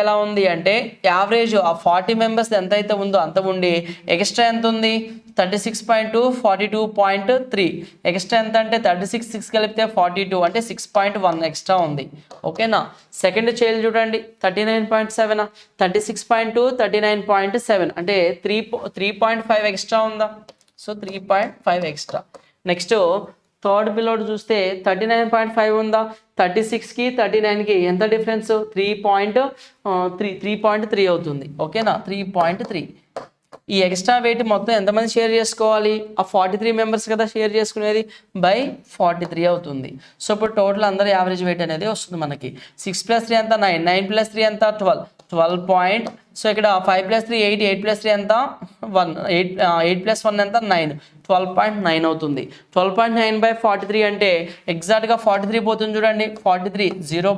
ఎలా ఉంది అంటే యావరేజ్ ఆ 40 మెంబర్స్ ఎంతైతే ఉందో అంత ఉండి ఎక్స్ట్రా ఎంత ఉంది? 36.2, 42.3. ఎక్స్ట్రా ఎంత అంటే 36 కలిపితే 42 అంటే 6.1 ఎక్స్ట్రా ఉంది. ఓకేనా? సెకండ్ చైల్డ్ చూడండి 39.7, 36.2, 39.7 అంటే 3.5 ఎక్స్ట్రా ఉందా? So 3.5 extra. నెక్స్ట్ థర్డ్ పిల్లోడ్ చూస్తే 39.5 ఉందా? 36కి 39కి ఎంత డిఫరెన్స్? 3.3 అవుతుంది. ఓకేనా? 3.3. ఈ ఎక్స్ట్రా వెయిట్ మొత్తం ఎంతమంది షేర్ చేసుకోవాలి? ఆ 43 మెంబర్స్ కదా షేర్ చేసుకునేది, బై 43 అవుతుంది. సో ఇప్పుడు టోటల్ అందరూ యావరేజ్ వెయిట్ అనేది వస్తుంది మనకి. 6 + 3 ఎంత? 9, 9 + 3 ఎంత? 12 పాయింట్. సో ఇక్కడ 5 + 3 8, 8 + 3 ఎంత? 1, 8 + 1 ఎంత? 9, 12.9 అవుతుంది. 12.9/43 అంటే ఎగ్జాక్ట్గా 43 పోతుంది చూడండి. 43 0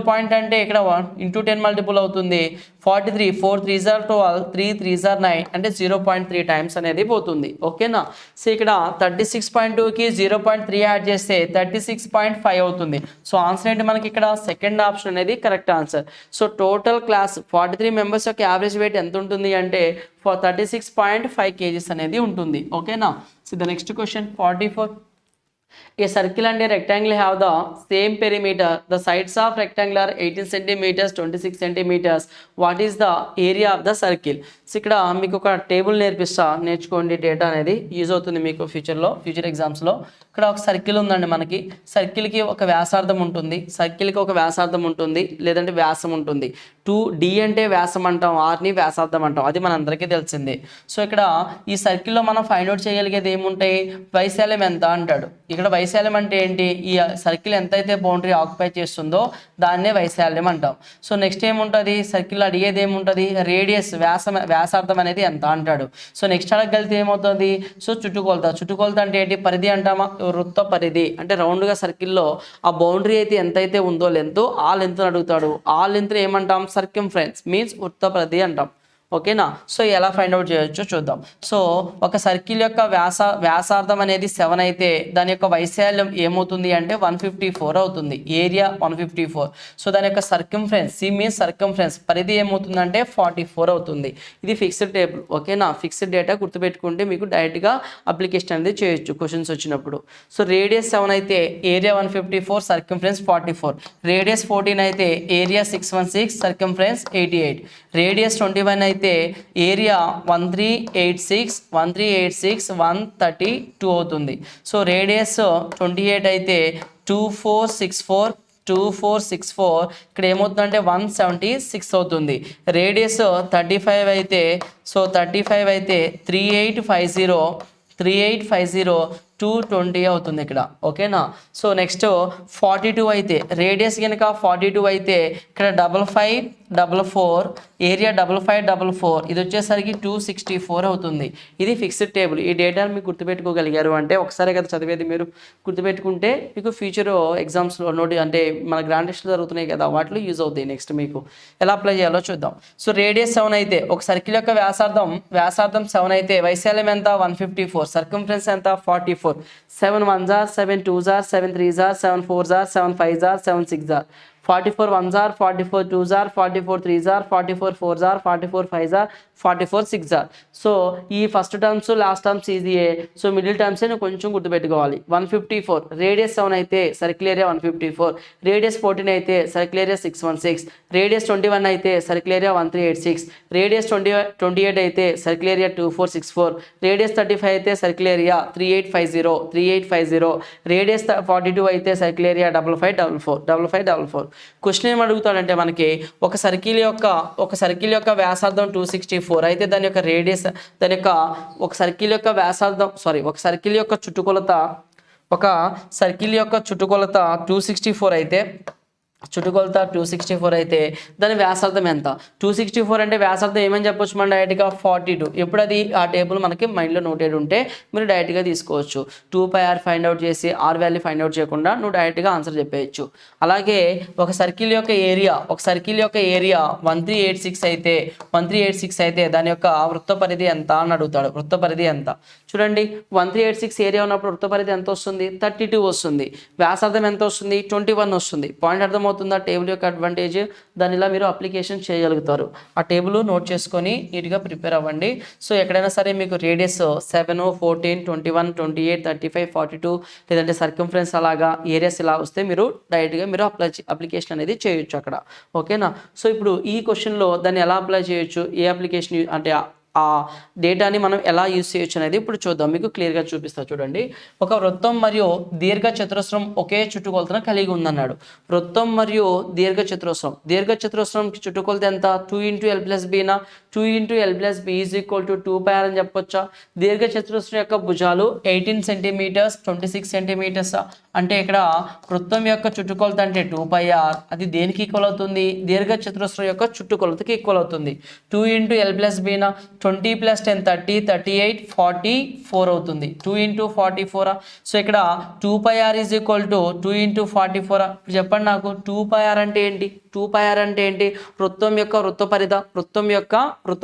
పాయింట్ అంటే ఇక్కడ 1 × 10 మల్టిపుల్ అవుతుంది. 43 4 3s are 12, 3 3s are 9 అంటే 0.3 టైమ్స్ అనేది పోతుంది. ఓకేనా? సో ఇక్కడ 36.2కి 0.3 యాడ్ చేస్తే 36.5 అవుతుంది. సో ఆన్సర్ ఏంటి మనకి ఇక్కడ? సెకండ్ ఆప్షన్ అనేది correct answer. So total class 43 members యొక్క యావరేజ్ వెయిట్ ఎంత ఉంటుంది అంటే 36.5 kgs అనేది ఉంటుంది. ఓకేనా? So the next question 44. A circle and a rectangle have the same perimeter. The sides of rectangle are 18 centimeters, 26 centimeters. What is the area of the circle? So ఇక్కడ మీకు ఒక table నేర్చుకోండి. డేటా అనేది use అవుతుంది మీకు future ఎగ్జామ్స్లో. ఇక్కడ ఒక సర్కిల్ ఉందండి మనకి. సర్కిల్కి ఒక వ్యాసార్థం ఉంటుంది, లేదంటే వ్యాసం ఉంటుంది. 2D అంటే వ్యాసం అంటాం, Rని వ్యాసార్థం అంటాం, అది మనందరికీ తెలిసిందే. సో ఇక్కడ ఈ సర్కిల్లో మనం ఫైండ్ అవుట్ చేయగలిగేది ఏముంటాయి? వైశాల్యం ఎంత అంటాడు. ఇక్కడ వైశాల్యం అంటే ఏంటి? ఈ సర్కిల్ ఎంతైతే బౌండరీ ఆక్యుపై చేస్తుందో దాన్నే వైశాల్యం అంటాం. సో నెక్స్ట్ ఏముంటుంది? సర్కిల్ అడిగేది ఏముంటుంది? రేడియస్, వ్యాసార్థం అనేది ఎంత అంటాడు. సో నెక్స్ట్ అడగలిగితే ఏమవుతుంది? సో చుట్టుకొలత అంటే ఏంటి? పరిధి అంటామా? వృత్త పరిధి అంటే రౌండ్గా సర్కిల్లో ఆ బౌండరీ అయితే ఎంతైతే ఉందో లెంత్, ఆ లెంత్ అడుగుతాడు. ఆ లెంత్ ఏమంటాం? సర్కంఫరెన్స్ మీన్స్ వృత్త పరిధి అంటాం. ఓకేనా? సో ఎలా ఫైండ్ అవుట్ చేయొచ్చో చూద్దాం. సో ఒక సర్కిల్ యొక్క వ్యాసార్థం అనేది 7 అయితే దాని యొక్క వైశాల్యం ఏమవుతుంది అంటే 154 అవుతుంది. ఏరియా 154. సో దాని యొక్క సర్కంఫరెన్స్, సి మీన్స్ సర్కంఫరెన్స్, పరిధి ఏమవుతుందంటే 44 అవుతుంది. ఇది ఫిక్స్డ్ టేబుల్. ఓకేనా? ఫిక్స్డ్ డేటా గుర్తుపెట్టుకుంటే మీకు డైరెక్ట్గా అప్లికేషన్ అనేది చేయొచ్చు క్వశ్చన్స్ వచ్చినప్పుడు. సో రేడియస్ 7 అయితే ఏరియా 154, సర్కంఫరెన్స్ 44. రేడియస్ 14 అయితే ఏరియా 616, సర్కంఫరెన్స్ 88. రేడియస్ 21 అయితే ఏరియా 1386, 132 అవుతుంది. సో రేడియస్ 28 అయితే 2464 ఇక్కడ ఏమవుతుందంటే 176 అవుతుంది. రేడియస్ 35 అయితే 3850 220 అవుతుంది ఇక్కడ. ఓకేనా? సో నెక్స్ట్ 42 అయితే రేడియస్ కనుక 42 అయితే ఇక్కడ 5544, ఏరియా 5544, ఇది వచ్చేసరికి 264 అవుతుంది. ఇది ఫిక్స్డ్ టేబుల్. ఈ డేటాను మీకు గుర్తుపెట్టుకోగలిగారు అంటే ఒకసారి కదా చదివేది, మీరు గుర్తుపెట్టుకుంటే మీకు ఫ్యూచర్ ఎగ్జామ్స్లో అంటే మన గ్రాండ్ టెస్ట్లు జరుగుతున్నాయి కదా, వాటిలో యూజ్ అవుతాయి. నెక్స్ట్ మీకు ఎలా అప్లై చేయాలో చూద్దాం. సో రేడియస్ 7 అయితే ఒక సర్కిల్ యొక్క వ్యాసార్థం 7 అయితే వైశాల్యం ఎంత? 154, సర్కంఫరెన్స్ ఎంత? 44. 7 1s are 7 2s are 7 3s are 7 4s are 7 5s are 7 6s are 44 1s are 44 2s are 44 3s are 44 4s are 44 5s are 44 6s are. So ఈ ఫస్ట్ టర్మ్స్ లాస్ట్ టర్మ్స్ ఈజీయే. So middle terms కొంచెం గుర్తుపెట్టుకోవాలి. 154 radius 7 అయితే circle area 154, radius 14 అయితే circle area 616, radius 21 అయితే circle area 1386, radius 28 అయితే circle area 2464, radius 35 అయితే circle area 3850, radius 42 అయితే సర్కిల్ ఏరియా 5544. క్వశ్చన్ ఏం అడుగుతాడంటే మనకి ఒక సర్కిల్ యొక్క వ్యాసార్థం 264 అయితే దాని యొక్క రేడియస్, ఒక సర్కిల్ యొక్క చుట్టుకొలత 264 అయితే దాని వ్యాసార్థం ఎంత? 264 అంటే వ్యాసార్థం ఏమని చెప్పొచ్చు మనం డైరెక్ట్గా 42. ఎప్పుడు అది ఆ టేబుల్ మనకి మైండ్లో నోటెడ్ ఉంటే మీరు డైరెక్ట్గా తీసుకోవచ్చు. 2πr ఫైండ్ అవుట్ చేసి R వాల్యూ ఫైండ్ అవుట్ చేయకుండా నువ్వు డైరెక్ట్గా ఆన్సర్ చెప్పేయచ్చు. అలాగే ఒక సర్కిల్ యొక్క ఏరియా 1386 అయితే దాని యొక్క వృత్త పరిధి ఎంత అని అడుగుతాడు. వృత్త పరిధి ఎంత? చూడండి 1386 ఏరియా ఉన్నప్పుడు వృత్త పరిధి ఎంత వస్తుంది? 32 వస్తుంది. వ్యాసార్థం ఎంత వస్తుంది? 21 వస్తుంది. పాయింట్ అర్థమవుతుందా? టేబుల్ యొక్క అడ్వాంటేజ్. దాని ఇలా మీరు అప్లికేషన్ చేయగలుగుతారు. ఆ టేబుల్ నోట్ చేసుకొని నీట్గా ప్రిపేర్ అవ్వండి. సో ఎక్కడైనా సరే మీకు రేడియస్ 7 14 21 28 35 42 లేదంటే సర్కంఫరెన్స్ అలాగా ఏరియాస్ ఇలా వస్తే మీరు డైరెక్ట్గా మీరు అప్లికేషన్ అనేది చేయొచ్చు అక్కడ. ఓకేనా? సో ఇప్పుడు ఈ క్వశ్చన్లో దాన్ని ఎలా అప్లై చేయొచ్చు, ఏ అప్లికేషన్ అంటే ఆ డేటాని మనం ఎలా యూస్ చేయొచ్చు అనేది ఇప్పుడు చూద్దాం. మీకు క్లియర్గా చూపిస్తా చూడండి. ఒక వృత్తం మరియు దీర్ఘ చతురస్రం ఒకే చుట్టుకొలతను కలిగి ఉందన్నాడు. వృత్తం మరియు దీర్ఘ చతురస్రం చుట్టుకొలత ఎంత? 2 × l+b నా? 2 × l+b = 2πr అని చెప్పొచ్చా? దీర్ఘ చతురస్రం యొక్క భుజాలు 18 సెంటీమీటర్స్ 26 సెంటీమీటర్స్. అంటే ఇక్కడ వృత్తం యొక్క చుట్టుకొలత అంటే 2πr. అది దేనికి ఈక్వల్ అవుతుంది? దీర్ఘ చతురస్రం యొక్క చుట్టుకొలతకి ఈక్వల్ అవుతుంది. 2 × l+b నా? 20 + 10 30 38 44 అవుతుంది. 2 × 44. సో ఇక్కడ 2πr = 2 × 44. ఇప్పుడు చెప్పండి నాకు 2πr అంటే ఏంటి? 2πr అంటే ఏంటి? వృత్తం యొక్క వృత్త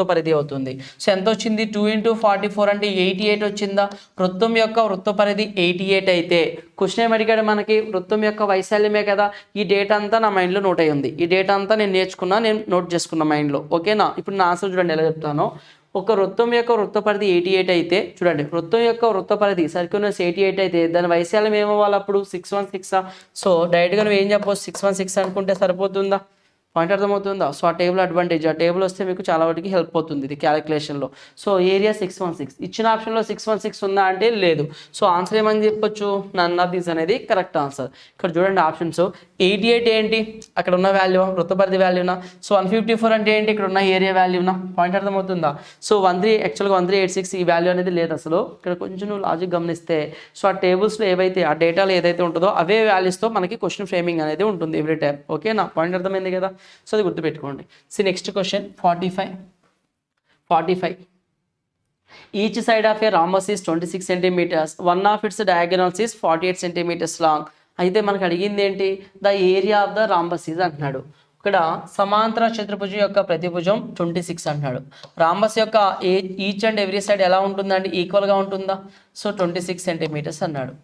పరిధి అవుతుంది. సో ఎంత వచ్చింది? 2 × 44 అంటే 88 వచ్చిందా? వృత్తం యొక్క వృత్త పరిధి 88 అయితే క్వశ్చన్ ఏమి అడిగాడు మనకి? వృత్తం యొక్క వైశాల్యమే కదా. ఈ డేటా అంతా నా మైండ్లో నోట్ అయ్యి ఉంది. ఈ డేటా అంతా నేను నేర్చుకున్నా, నేను నోట్ చేసుకున్నా మైండ్లో. ఓకేనా? ఇప్పుడు నా ఆన్సర్ చూడండి ఎలా చెప్తానో. ఒక వృత్తం యొక్క వృత్త పరిధి 88 అయితే చూడండి, వృత్తం యొక్క వృత్త పరిధి సర్క్యులర్స్ 88 అయితే దాని వైశాల్యం ఏమవ్వాలి అప్పుడు? 616. సో డైరెక్ట్గా నువ్వు ఏం చెప్పవచ్చు? 616 అనుకుంటే సరిపోతుందా? పాయింట్ అర్థమవుతుందా? సో ఆ టేబుల్ అడ్వాంటేజ్, ఆ టేబుల్ వస్తే మీకు చాలా వాటికి హెల్ప్ అవుతుంది ఇది క్యాలిక్యులేషన్లో. సో ఏరియా 616 ఇచ్చిన ఆప్షన్లో 616 ఉందా అంటే లేదు. సో ఆన్సర్ ఏమని చెప్పొచ్చు? నన్ ఆఫ్ దీస్ అనేది కరెక్ట్ ఆన్సర్. ఇక్కడ చూడండి ఆప్షన్స్. 88 ఏంటి? అక్కడ ఉన్న వాల్యూ వృత్తపరిధి వాల్యూనా? సో 154 అంటే ఏంటి? ఇక్కడ ఉన్న ఏరియా వాల్యూనా? పాయింట్ అర్థమవుతుందా? సో 1386 ఈ వాల్యూ అనేది లేదు అసలు. ఇక్కడ కొంచెం నువ్వు లాజిక్ గమనిస్తే సో ఆ టేబుల్స్లో ఏవైతే ఆ డేటాలో ఏదైతే ఉంటుందో అవే వాల్యూస్తో మనకి క్వశ్చన్ ఫ్రేమింగ్ అనేది ఉంటుంది ఎవ్రీ టైం. ఓకేనా? పాయింట్ అర్థమైంది కదా. సో అది గుర్తుపెట్టుకోండి. So next question 45. Each side of A rhombus is 26 centimeters. One of its diagonals is 48 centimeters long. అయితే మనకు అడిగింది ఏంటి? The area of the rhombus is అంటున్నాడు. ఇక్కడ సమాంతర చతుర్భుజం యొక్క ప్రతిభుజం 26 అంటున్నాడు. రాంబస్ యొక్క ఈచ్ అండ్ ఎవ్రీ సైడ్ ఎలా ఉంటుందండి? ఈక్వల్గా ఉంటుందా? సో 26 సెంటీమీటర్స్ అన్నాడు.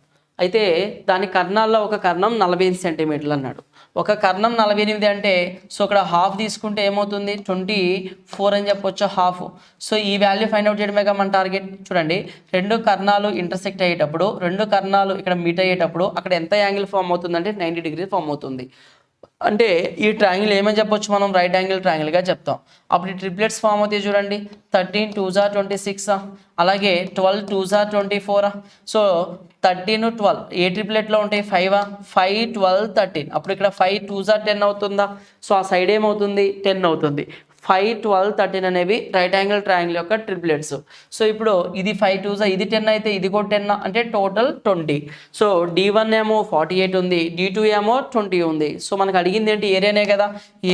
అయితే దాని కర్ణాల్లో ఒక కర్ణం 48 సెంటీమీటర్లు అన్నాడు. ఒక కర్ణం 48 అంటే సో ఇక్కడ హాఫ్ తీసుకుంటే ఏమవుతుంది? 24 అని చెప్పొచ్చు హాఫ్. సో ఈ వాల్యూ ఫైండ్ అవుట్ చేయడమేగా మన టార్గెట్. చూడండి, రెండు కర్ణాలు ఇంటర్సెక్ట్ అయ్యేటప్పుడు, రెండు కర్ణాలు ఇక్కడ మీట్ అయ్యేటప్పుడు అక్కడ ఎంత యాంగిల్ ఫామ్ అవుతుందంటే 90 డిగ్రీ ఫామ్ అవుతుంది. అంటే ఈ ట్రయాంగిల్ ఏమని చెప్పొచ్చు మనం? రైట్ యాంగిల్ ట్రయాంగిల్గా చెప్తాం. అప్పుడు ఈ ట్రిప్లెట్స్ ఫామ్ అవుతాయి చూడండి. 13 2 = 26, అలాగే 12 2 = 24. సో 13 12 ఏ ట్రిప్లెట్లో ఉంటాయి? 5 5 12 13. అప్పుడు ఇక్కడ 5 2 = 10 అవుతుందా? సో ఆ సైడ్ ఏమవుతుంది? 10 అవుతుంది. 5 12 13 అనేవి రైట్ యాంగిల్ ట్రయాంగిల్ యొక్క ట్రిప్లెట్స్. సో ఇప్పుడు ఇది 5 2 ఇది 10 అయితే ఇది కూడా 10 అంటే టోటల్ 20. సో D1 ఏమో 48 ఉంది, D2 ఏమో 20 ఉంది. సో మనకు అడిగింది ఏంటి? ఏరియానే కదా.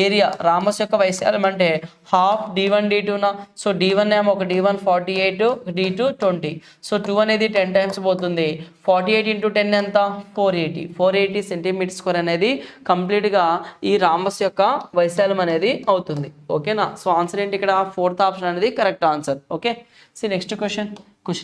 ఏరియా రాంబస్ యొక్క వైశాల్యం అంటే half D1 D2 so D1 ఏమో ఒక D1 48, D2 20. సో 2 అనేది 10 టైమ్స్ పోతుంది. 48 × 10 ఎంత? 480 సెంటీమీటర్ స్క్వేర్ అనేది కంప్లీట్గా ఈ రాంబస్ యొక్క వైశాల్యం అనేది అవుతుంది. ఓకేనా? సో ఆన్సర్ ఏంటి ఇక్కడ? 4th ఆప్షన్ అనేది correct answer. Okay. So next question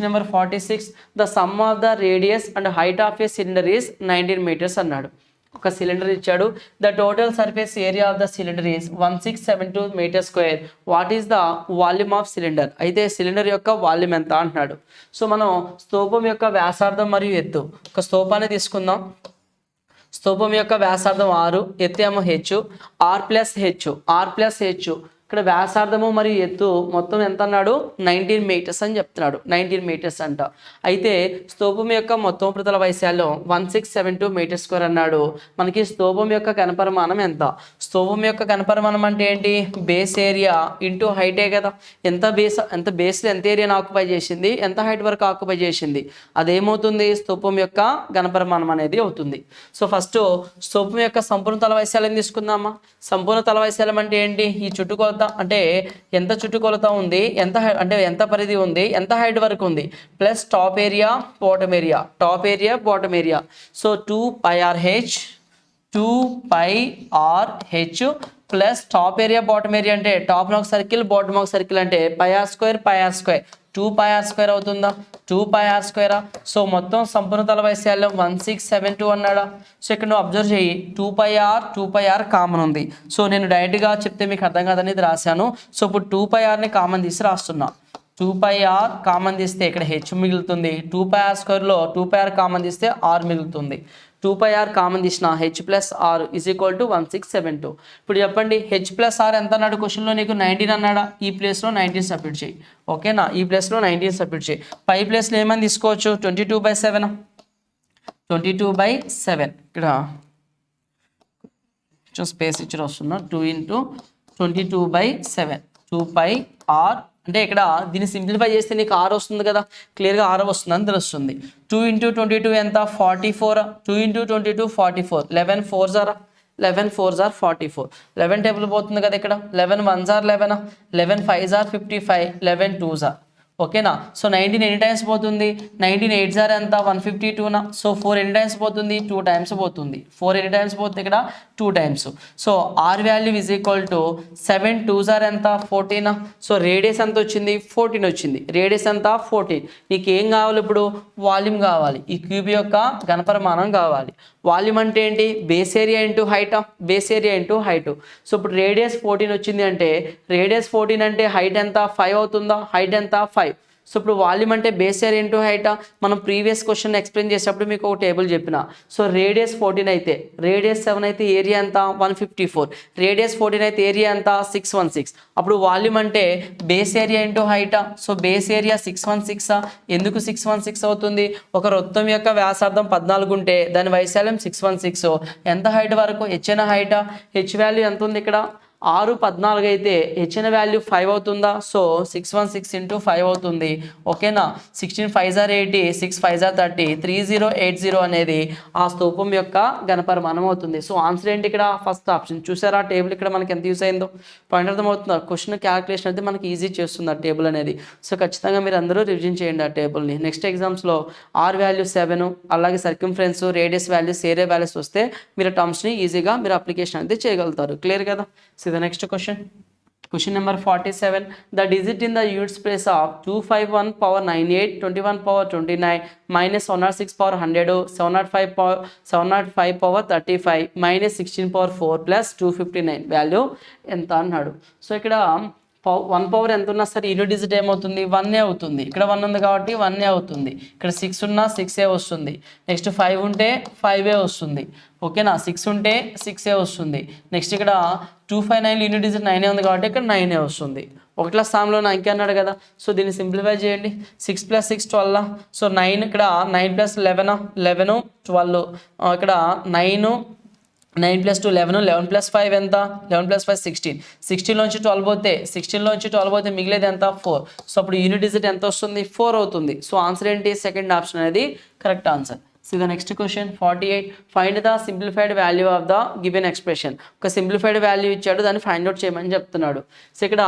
number 46. The sum of the radius and height of a cylinder is 19 meters అన్నాడు. ఒక సిలిండర్ ఇచ్చాడు. The total surface area of the cylinder is 1672 meter square. What is the volume of cylinder? అయితే cylinder యొక్క volume ఎంత అంటున్నాడు. So మనం స్తూపం యొక్క వ్యాసార్థం మరియు ఎత్తు, ఒక స్తూపాన్ని తీసుకుందాం. స్తూపం యొక్క వ్యాసార్థం 6, ఎత్తు ఏమో h, r ప్లస్ h. ఇక్కడ వ్యాసార్థము మరియు ఎత్తు మొత్తం ఎంత అన్నాడు? 19 మీటర్స్ అని చెప్తున్నాడు. 19 మీటర్స్ అంట. అయితే స్తూపం యొక్క మొత్తం ఉపరితల వైశాల్యం 1672 మీటర్ స్క్వేర్ అన్నాడు. మనకి స్తూపం యొక్క ఘనపరిమాణం ఎంత? స్తూపం యొక్క ఘనపరిమాణం అంటే ఏంటి? బేస్ ఏరియా ఇంటూ హైటే కదా. ఎంత బేస్లో ఎంత ఏరియాని ఆక్యుపై చేసింది, ఎంత హైట్ వరకు ఆక్యుపై చేసింది, అదేమవుతుంది? స్తూపం యొక్క ఘనపరిమాణం అనేది అవుతుంది. సో ఫస్ట్ స్తూపం యొక్క సంపూర్ణ తల వైశాల్యం తీసుకుందామా. సంపూర్ణ తల వైశాల్యం అంటే ఏంటి? ఈ చుట్టుకొలత అంటే ఎంత చుట్టుకొలత ఉంది, ఎంత పరిధి ఉంది, ఎంత హైట్ వరకు ఉంది, plus top area bottom area. So 2πRh plus top area bottom area అంటే టాప్ ఒక సర్కిల్ బాటమ్ ఒక సర్కిల్ అంటే πr², 2πr² అవుతుందా? 2πr². సో మొత్తం సంపూర్ణ తల వైశాల్యం 1672 అన్నాడా. సో ఇక్కడ నువ్వు అబ్జర్వ్ చేయి, 2πr కామన్ ఉంది. సో నేను డైరెక్ట్గా చెప్తే మీకు అర్థం కాదని ఇది రాశాను. సో ఇప్పుడు 2πrని కామన్ తీసి రాస్తున్నా. 2πr కామన్ తీస్తే ఇక్కడ h మిగులుతుంది. 2πr² 2πr కామన్ తీస్తే r మిగులుతుంది. 2πr కామన్ తీసిన h plus r is equal to 1672. ఇప్పుడు చెప్పండి h ప్లస్ ఆర్ ఎంత అన్నాడు క్వశ్చన్లో నీకు 19 అన్నాడా, ఈ ప్లేస్లో 19 సబ్మిట్ చేయి. ఓకేనా, ఈ ప్లేస్లో 19 సబ్మిట్ చేయి. పై ప్లేస్లో ఏమని తీసుకోవచ్చు, 22/7. 22/7 ఇక్కడ కొంచెం స్పేస్ ఇచ్చి వస్తున్నా. 2 × 22/7 2πr అంటే ఇక్కడ దీన్ని సింప్లిఫై చేస్తే నీకు ఆర్ వస్తుంది కదా, క్లియర్గా ఆర్ వస్తుందని తెలుస్తుంది. 2 × 22 ఎంత, 44. 2 × 22 44. 11 4s are 44. 11 టేబుల్ పోతుంది కదా ఇక్కడ. 11 1s are 11, 11 5s are 55, 11 2s are. ఓకేనా, సో 19 ఎన్ని టైమ్స్ పోతుంది, 19 8s are ఎంత, 152నా. సో 4 ఎన్ని టైమ్స్ పోతుంది, 2 టైమ్స్ పోతుంది. 4 ఎన్ని టైమ్స్ పోతుంది ఇక్కడ, 2 times. So r value is equal to 7 2s are ఎంత, 14. సో రేడియస్ ఎంత వచ్చింది, 14 వచ్చింది. రేడియస్ ఎంత, 14. నీకు ఏం కావాలి ఇప్పుడు, వాల్యూమ్ కావాలి. ఈ క్యూబ్ యొక్క ఘనపరిమాణం కావాలి. వాల్యూమ్ అంటే ఏంటి, base area into height, base area into height. So ఇప్పుడు రేడియస్ 14 వచ్చింది అంటే రేడియస్ 14 అంటే హైట్ ఎంత, 5 అవుతుందా, హైట్ ఎంత 5. సో ఇప్పుడు వాల్యూమ్ అంటే బేస్ ఏరియా ఇంటూ హైట్. మనం ప్రీవియస్ క్వశ్చన్ ఎక్స్ప్లెయిన్ చేసేటప్పుడు మీకు ఒక టేబుల్ చెప్పిన. సో రేడియస్ 14 అయితే, రేడియస్ 7 అయితే ఏరియా ఎంత 154, రేడియస్ 14 అయితే ఏరియా ఎంత 616. అప్పుడు వాల్యూమ్ అంటే base area into height. So base area 616. ఎందుకు 616 అవుతుంది, ఒక వృత్తం యొక్క వ్యాసార్థం 14 ఉంటే దాని వైశాల్యం 616. ఎంత హైట్ వరకు, హెచ్చిన హైట్. హెచ్ వాల్యూ ఎంత ఉంది ఇక్కడ, 6 14 అయితే హెచ్చిన వాల్యూ 5 అవుతుందా. సో 616 × 5 అవుతుంది. ఓకేనా, 16 5s are 80, 6 5s are 30, 3080 అనేది ఆ స్తూపం యొక్క ఘనపరిమాణం అవుతుంది. సో ఆన్సర్ ఏంటి ఇక్కడ, ఫస్ట్ ఆప్షన్. చూసారా ఆ టేబుల్ ఇక్కడ మనకి ఎంత యూస్ అయిందో, పాయింట్ అర్థమవుతుందా. క్వశ్చన్ క్యాలిక్యులేషన్ అయితే మనకి ఈజీ చేస్తుంది ఆ టేబుల్ అనేది. సో ఖచ్చితంగా మీరు అందరూ రివిజన్ చేయండి ఆ టేబుల్ని. నెక్స్ట్ ఎగ్జామ్స్లో ఆర్ వాల్యూ 7, అలాగే circumference, radius values, area values వస్తే మీరు టర్మ్స్ని ఈజీగా మీరు అప్లికేషన్ అయితే చేయగలుగుతారు. క్లియర్ కదా. So the next question number 47. The digit in the units place of 251 power 98, 21 power 29, minus 106 power 100, 705 power 35, minus 16 power 4 plus 259 value ఎంత అన్నాడు. సో ఇక్కడ 1 పవర్ ఎంత ఉన్నా సరే యూనిట్ డిజిట్ ఏమవుతుంది, 1 అవుతుంది. ఇక్కడ 1 ఉంది కాబట్టి 1 అవుతుంది. ఇక్కడ 6 ఉన్నా 6 వస్తుంది. నెక్స్ట్ 5 ఉంటే 5 వస్తుంది. ఓకేనా, 6 ఉంటే 6 వస్తుంది. నెక్స్ట్ ఇక్కడ 259 యూనిట్ డిజిట్ 9 ఉంది కాబట్టి ఇక్కడ 9 వస్తుంది. ఒకట్ల స్థానంలో ఇంకే అన్నాడు కదా. సో దీన్ని సింప్లిఫై చేయండి. 6 + 6 12. సో 9 ఇక్కడ 9 + 11 11 12. ఇక్కడ 9 + 2 11, 11 + 5 ఎంత, 11 + 5 16. 16లోంచి 12 పోతే మిగిలేది ఎంత, 4. సో అప్పుడు యూనిట్ డిజిట్ ఎంత వస్తుంది, 4 అవుతుంది. సో ఆన్సర్ ఏంటి, సెకండ్ ఆప్షన్ అనేది correct answer. See the next question 48. Find the simplified value of the given expression. ఒక సింప్లిఫైడ్ వాల్యూ ఇచ్చాడు, దాన్ని ఫైండ్ అవుట్ చేయమని చెప్తున్నాడు. సో ఇక్కడ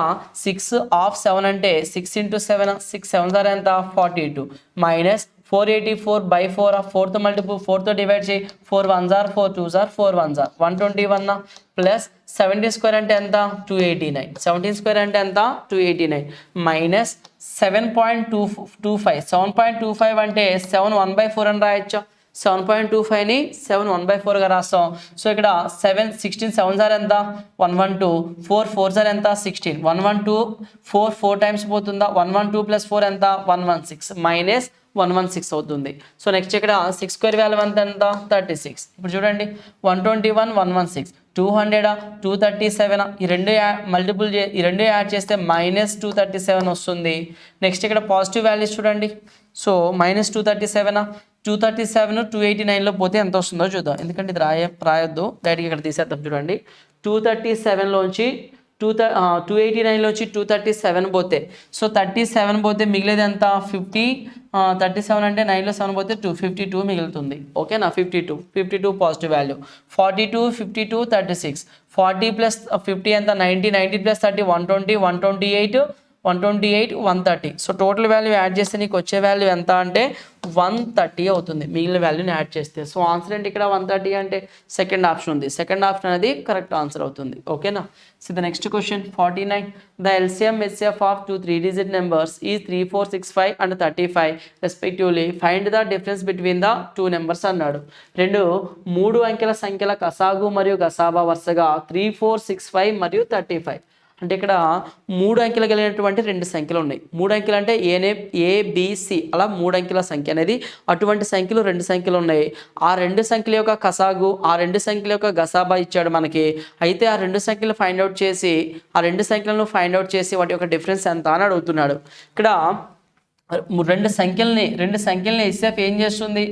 6 ఆఫ్ 7 అంటే 6 × 7, 6 7s are ఎంత 42, మైనస్ 484/4. 4తో మల్టిపుల్ 4తో డివైడ్ చేయి. 4 1s are 4 2s are 4 1s are 121 plus 70² అంటే ఎంత 289. 17² అంటే ఎంత 289 మైనస్ 7.25. 7.25 అంటే 7 1/4 అని రాయొచ్చు. 7.25ని 7 1/4గా రాస్తాం. సో ఇక్కడ 16 7s are ఎంత 112, 4 4s are ఎంత 16, 112 4 టైమ్స్ పోతుందా, 112 + 4 ఎంత 116 మైనస్ 116 అవుతుంది. సో నెక్స్ట్ ఇక్కడ 6² వాల్యూ ఎంత 36. ఇప్పుడు చూడండి 121 116 200 237. ఈ రెండు యాడ్ చేస్తే మైనస్ 237 వస్తుంది. నెక్స్ట్ ఇక్కడ పాజిటివ్ వాల్యూస్ చూడండి. సో మైనస్ 237 289లో పోతే ఎంత వస్తుందో చూద్దాం. ఎందుకంటే ఇది రాయొద్దు, డైరెక్ట్గా ఇక్కడ తీసేద్దాం. చూడండి 237లోంచి 289లోంచి 237 పోతే, సో 37 పోతే మిగిలేది ఎంత 50. 37 అంటే 9లో 7 పోతే 252 మిగులుతుంది. ఓకేనా, 52 పాజిటివ్ వాల్యూ. 42 52 36. 40 + 50 ఎంత 90, 90 + 30 120, 128 130. సో టోటల్ వాల్యూ యాడ్ చేస్తే నీకు వచ్చే వాల్యూ ఎంత అంటే 130 అవుతుంది, మిగిలిన వాల్యూని యాడ్ చేస్తే. సో ఆన్సర్ ఏంటి ఇక్కడ 130 అంటే సెకండ్ ఆప్షన్ ఉంది. సెకండ్ ఆప్షన్ అనేది కరెక్ట్ ఆన్సర్ అవుతుంది. ఓకేనా. So the next question 49. The LCM HCF of 2 3-digit numbers is 3 4 6 5 and 35 respectively. Find the difference between the 2 numbers అన్నాడు. 3 అంకెల సంఖ్యల కసాగు మరియు గసాబా వరుసగా 3 4 6 5 మరియు 35. అంటే ఇక్కడ 3 అంకెలు కలిగినటువంటి 2 సంఖ్యలు ఉన్నాయి. 3 అంకెలు అంటే ఏబిసి అలా 3 అంకెల సంఖ్య అనేది అటువంటి సంఖ్యలు 2 సంఖ్యలు ఉన్నాయి. ఆ 2 సంఖ్యల యొక్క కసాగు, ఆ 2 సంఖ్యల యొక్క గసాబా ఇచ్చాడు మనకి. అయితే ఆ 2 సంఖ్యలు ఫైండ్ అవుట్ చేసి ఆ 2 సంఖ్యలను ఫైండ్ అవుట్ చేసి వాటి యొక్క డిఫరెన్స్ ఎంత అని అడుగుతున్నాడు. ఇక్కడ రెండు సంఖ్యల్ని ఎస్ఎఫ్ ఏం చేస్తుంది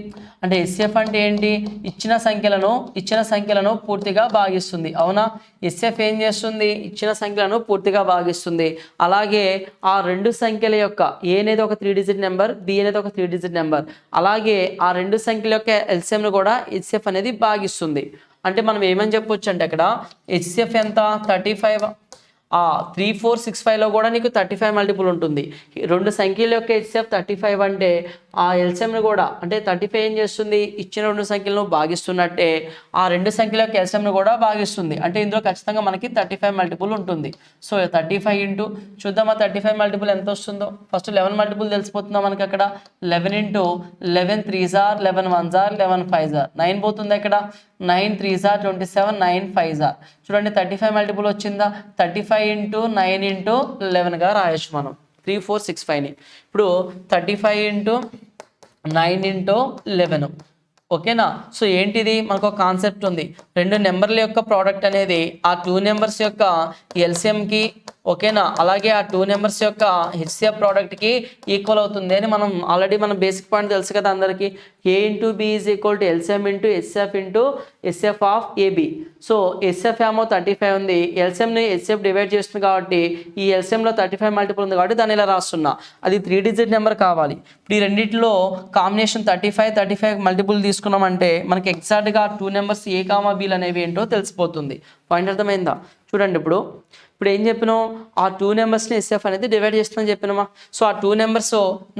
అంటే ఎస్ఎఫ్ అంటే ఏంటి, ఇచ్చిన సంఖ్యలను పూర్తిగా భాగిస్తుంది. అవునా, ఎస్ఎఫ్ ఏం చేస్తుంది, ఇచ్చిన సంఖ్యలను పూర్తిగా భాగిస్తుంది. అలాగే ఆ 2 సంఖ్యల యొక్క ఏ అనేది ఒక 3 డిజిట్ నెంబర్, బి అనేది ఒక 3 డిజిట్ నెంబర్, అలాగే ఆ 2 సంఖ్యల యొక్క ఎల్సిఎంను కూడా ఎస్ఎఫ్ అనేది భాగిస్తుంది. అంటే మనం ఏమని చెప్పొచ్చు అంటే అక్కడ హెచ్సిఎఫ్ ఎంత 35, 3465లో కూడా నీకు 35 మల్టిపుల్ ఉంటుంది. 2 సంఖ్యల యొక్క హెచ్సిఎఫ్ 35 అంటే ఆ ఎల్సిఎంను కూడా అంటే 35 ఏం చేస్తుంది, ఇచ్చిన 2 సంఖ్యలను భాగిస్తున్నట్టే ఆ 2 సంఖ్యల యొక్క ఎల్సిఎంను కూడా భాగిస్తుంది. అంటే ఇందులో ఖచ్చితంగా మనకి 35 మల్టిపుల్ ఉంటుంది. సో 35 ఇంటూ చూద్దాం ఆ 35 మల్టిపుల్ ఎంత వస్తుందో. ఫస్ట్ 11 మల్టిపుల్ తెలిసిపోతుందా మనకి అక్కడ. 11 into 11 3s are 11 1s are 11 5s are 9 పోతుంది అక్కడ. 9 3s are 27 9 5s are చూడండి 35 మల్టిపుల్ వచ్చిందా. 35 ఇంటూ 9 ఇంటూ 11గా రాయొచ్చు మనం 3465ని. ఇప్పుడు 35 ఇంటూ 9 ఇంటూ 11 ఓకేనా. సో ఏంటిది, మనకు ఒక కాన్సెప్ట్ ఉంది. 2 నెంబర్ల యొక్క ప్రోడక్ట్ అనేది ఆ 2 నెంబర్స్ యొక్క ఎల్సిఎంకి ఓకేనా, అలాగే ఆ 2 నెంబర్స్ యొక్క హెచ్సిఎఫ్ ప్రోడక్ట్కి ఈక్వల్ అవుతుంది అని మన బేసిక్ పాయింట్ తెలుసు కదా అందరికీ. A into B is equal to LCM into HCF of A B. So HCF ఏమో 35 ఉంది, ఎల్సిఎంని హెచ్సిఎఫ్ డివైడ్ చేస్తుంది కాబట్టి ఈ ఎల్సిఎంలో 35 మల్టిపుల్ ఉంది కాబట్టి దాన్ని ఇలా రాస్తున్నా. అది 3 డిజిట్ నెంబర్ కావాలి. ఇప్పుడు ఈ రెండింటిలో కాంబినేషన్ 35 మల్టిపుల్ తీసుకున్నామంటే మనకి ఎగ్జాక్ట్గా 2 నెంబర్స్ ఏ కామా బీలు అనేవి ఏంటో తెలిసిపోతుంది. పాయింట్ అర్థమైందా. చూడండి ఇప్పుడు ఏం చెప్పినాం, ఆ 2 నెంబర్స్ని ఎస్ఎఫ్ అనేది డివైడ్ చేస్తుందని చెప్పినామా. సో ఆ 2 నెంబర్స్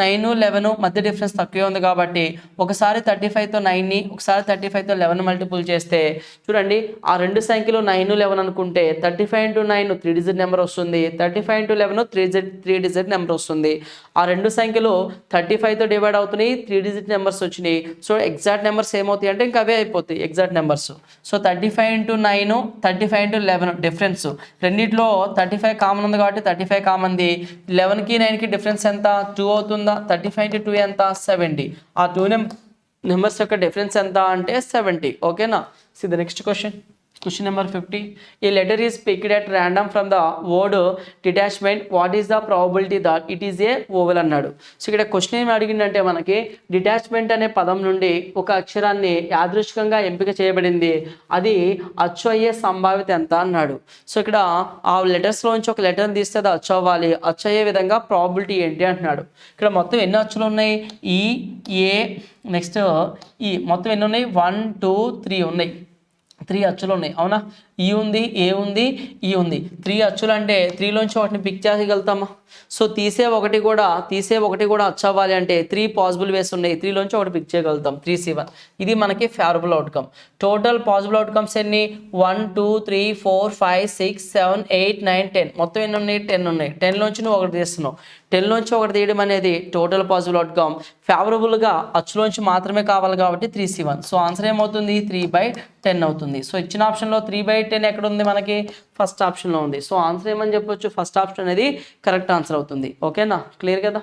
9 11 మధ్య డిఫరెన్స్ తక్కువే ఉంది కాబట్టి ఒకసారి 35తో 9ని ఒకసారి 35తో 11 మల్టిపుల్ చేస్తే చూడండి ఆ 2 సంఖ్యలు 9 11 అనుకుంటే 35 ఇంటూ 9 3 డిజిట్ నెంబర్ వస్తుంది. 35 ఇంటూ 11 3 డిజిట్ నెంబర్ వస్తుంది. ఆ 2 సంఖ్యలు 35తో డివైడ్ అవుతున్నాయి, 3 డిజిట్ నెంబర్స్ వచ్చినాయి. సో ఎగ్జాక్ట్ నెంబర్స్ ఏమవుతాయి అంటే ఇంకా అవే అయిపోతాయి exact numbers. So 35 into 9 35 into 11 difference రెండిట్లో 35 కామన్ ఉంది కాబట్టి 35 కామన్ది. 11కి 9కి డిఫరెన్స్ ఎంత 2 అవుతుందా. 35 ఇంటూ 2 ఎంత 70. ఆ 2 నెంబర్స్ యొక్క డిఫరెన్స్ ఎంత అంటే 70. ఓకేనా. See the next question number 50. A letter is picked at random from the word detachment, what is the probability that it is a vowel అన్నాడు. సో ఇక్కడ క్వశ్చన్ ఏమి అడిగిందంటే మనకి డిటాచ్మెంట్ అనే పదం నుండి ఒక అక్షరాన్ని యాదృచ్ఛికంగా ఎంపిక చేయబడింది, అది అచ్చు అయ్యే సంభావ్యత ఎంత అన్నాడు. సో ఇక్కడ ఆ లెటర్స్లోంచి ఒక లెటర్ని తీస్తే అది అచ్చు అవ్వాలి, అచ్చు అయ్యే విధంగా ప్రాబిలిటీ ఏంటి అంటున్నాడు. ఇక్కడ మొత్తం ఎన్ని అచ్చులు ఉన్నాయి, ఈ ఏ నెక్స్ట్ ఈ మొత్తం ఎన్ని ఉన్నాయి 1 2 3 ఉన్నాయి. 3 అచ్చులు ఉన్నాయి అవునా. ఈ ఉంది, ఏ ఉంది, ఈ ఉంది. 3 అచ్చులు అంటే 3లోంచి వాటిని పిక్ చేయగలుగుతామా. సో తీసే ఒకటి కూడా అచ్చు అవ్వాలి అంటే 3 పాసిబుల్ వేస్ ఉన్నాయి. 3లోంచి ఒకటి పిక్ చేయగలుగుతాం 3C1. ఇది మనకి favourable outcome. Total possible outcomes ఎన్ని 1 2 3 4 5 6 7 8 9 10 మొత్తం ఎన్ని ఉన్నాయి 10 ఉన్నాయి. 10లోంచి నువ్వు ఒకటి తీస్తున్నావు. 10లోంచి ఒకటి తీయడం అనేది టోటల్ పాసిబుల్ అవుట్కమ్. ఫేవరబుల్గా అచ్చులోంచి మాత్రమే కావాలి కాబట్టి 3C1. సో ఆన్సర్ ఏమవుతుంది 3/10 అవుతుంది. సో ఇచ్చిన ఆప్షన్లో 3/10 ఎక్కడ ఉంది మనకి ఫస్ట్ ఆప్షన్లో ఉంది. సో ఆన్సర్ ఏమని చెప్పొచ్చు ఫస్ట్ ఆప్షన్ అనేది కరెక్ట్ ఆన్సర్ అవుతుంది. ఓకేనా, క్లియర్ కదా.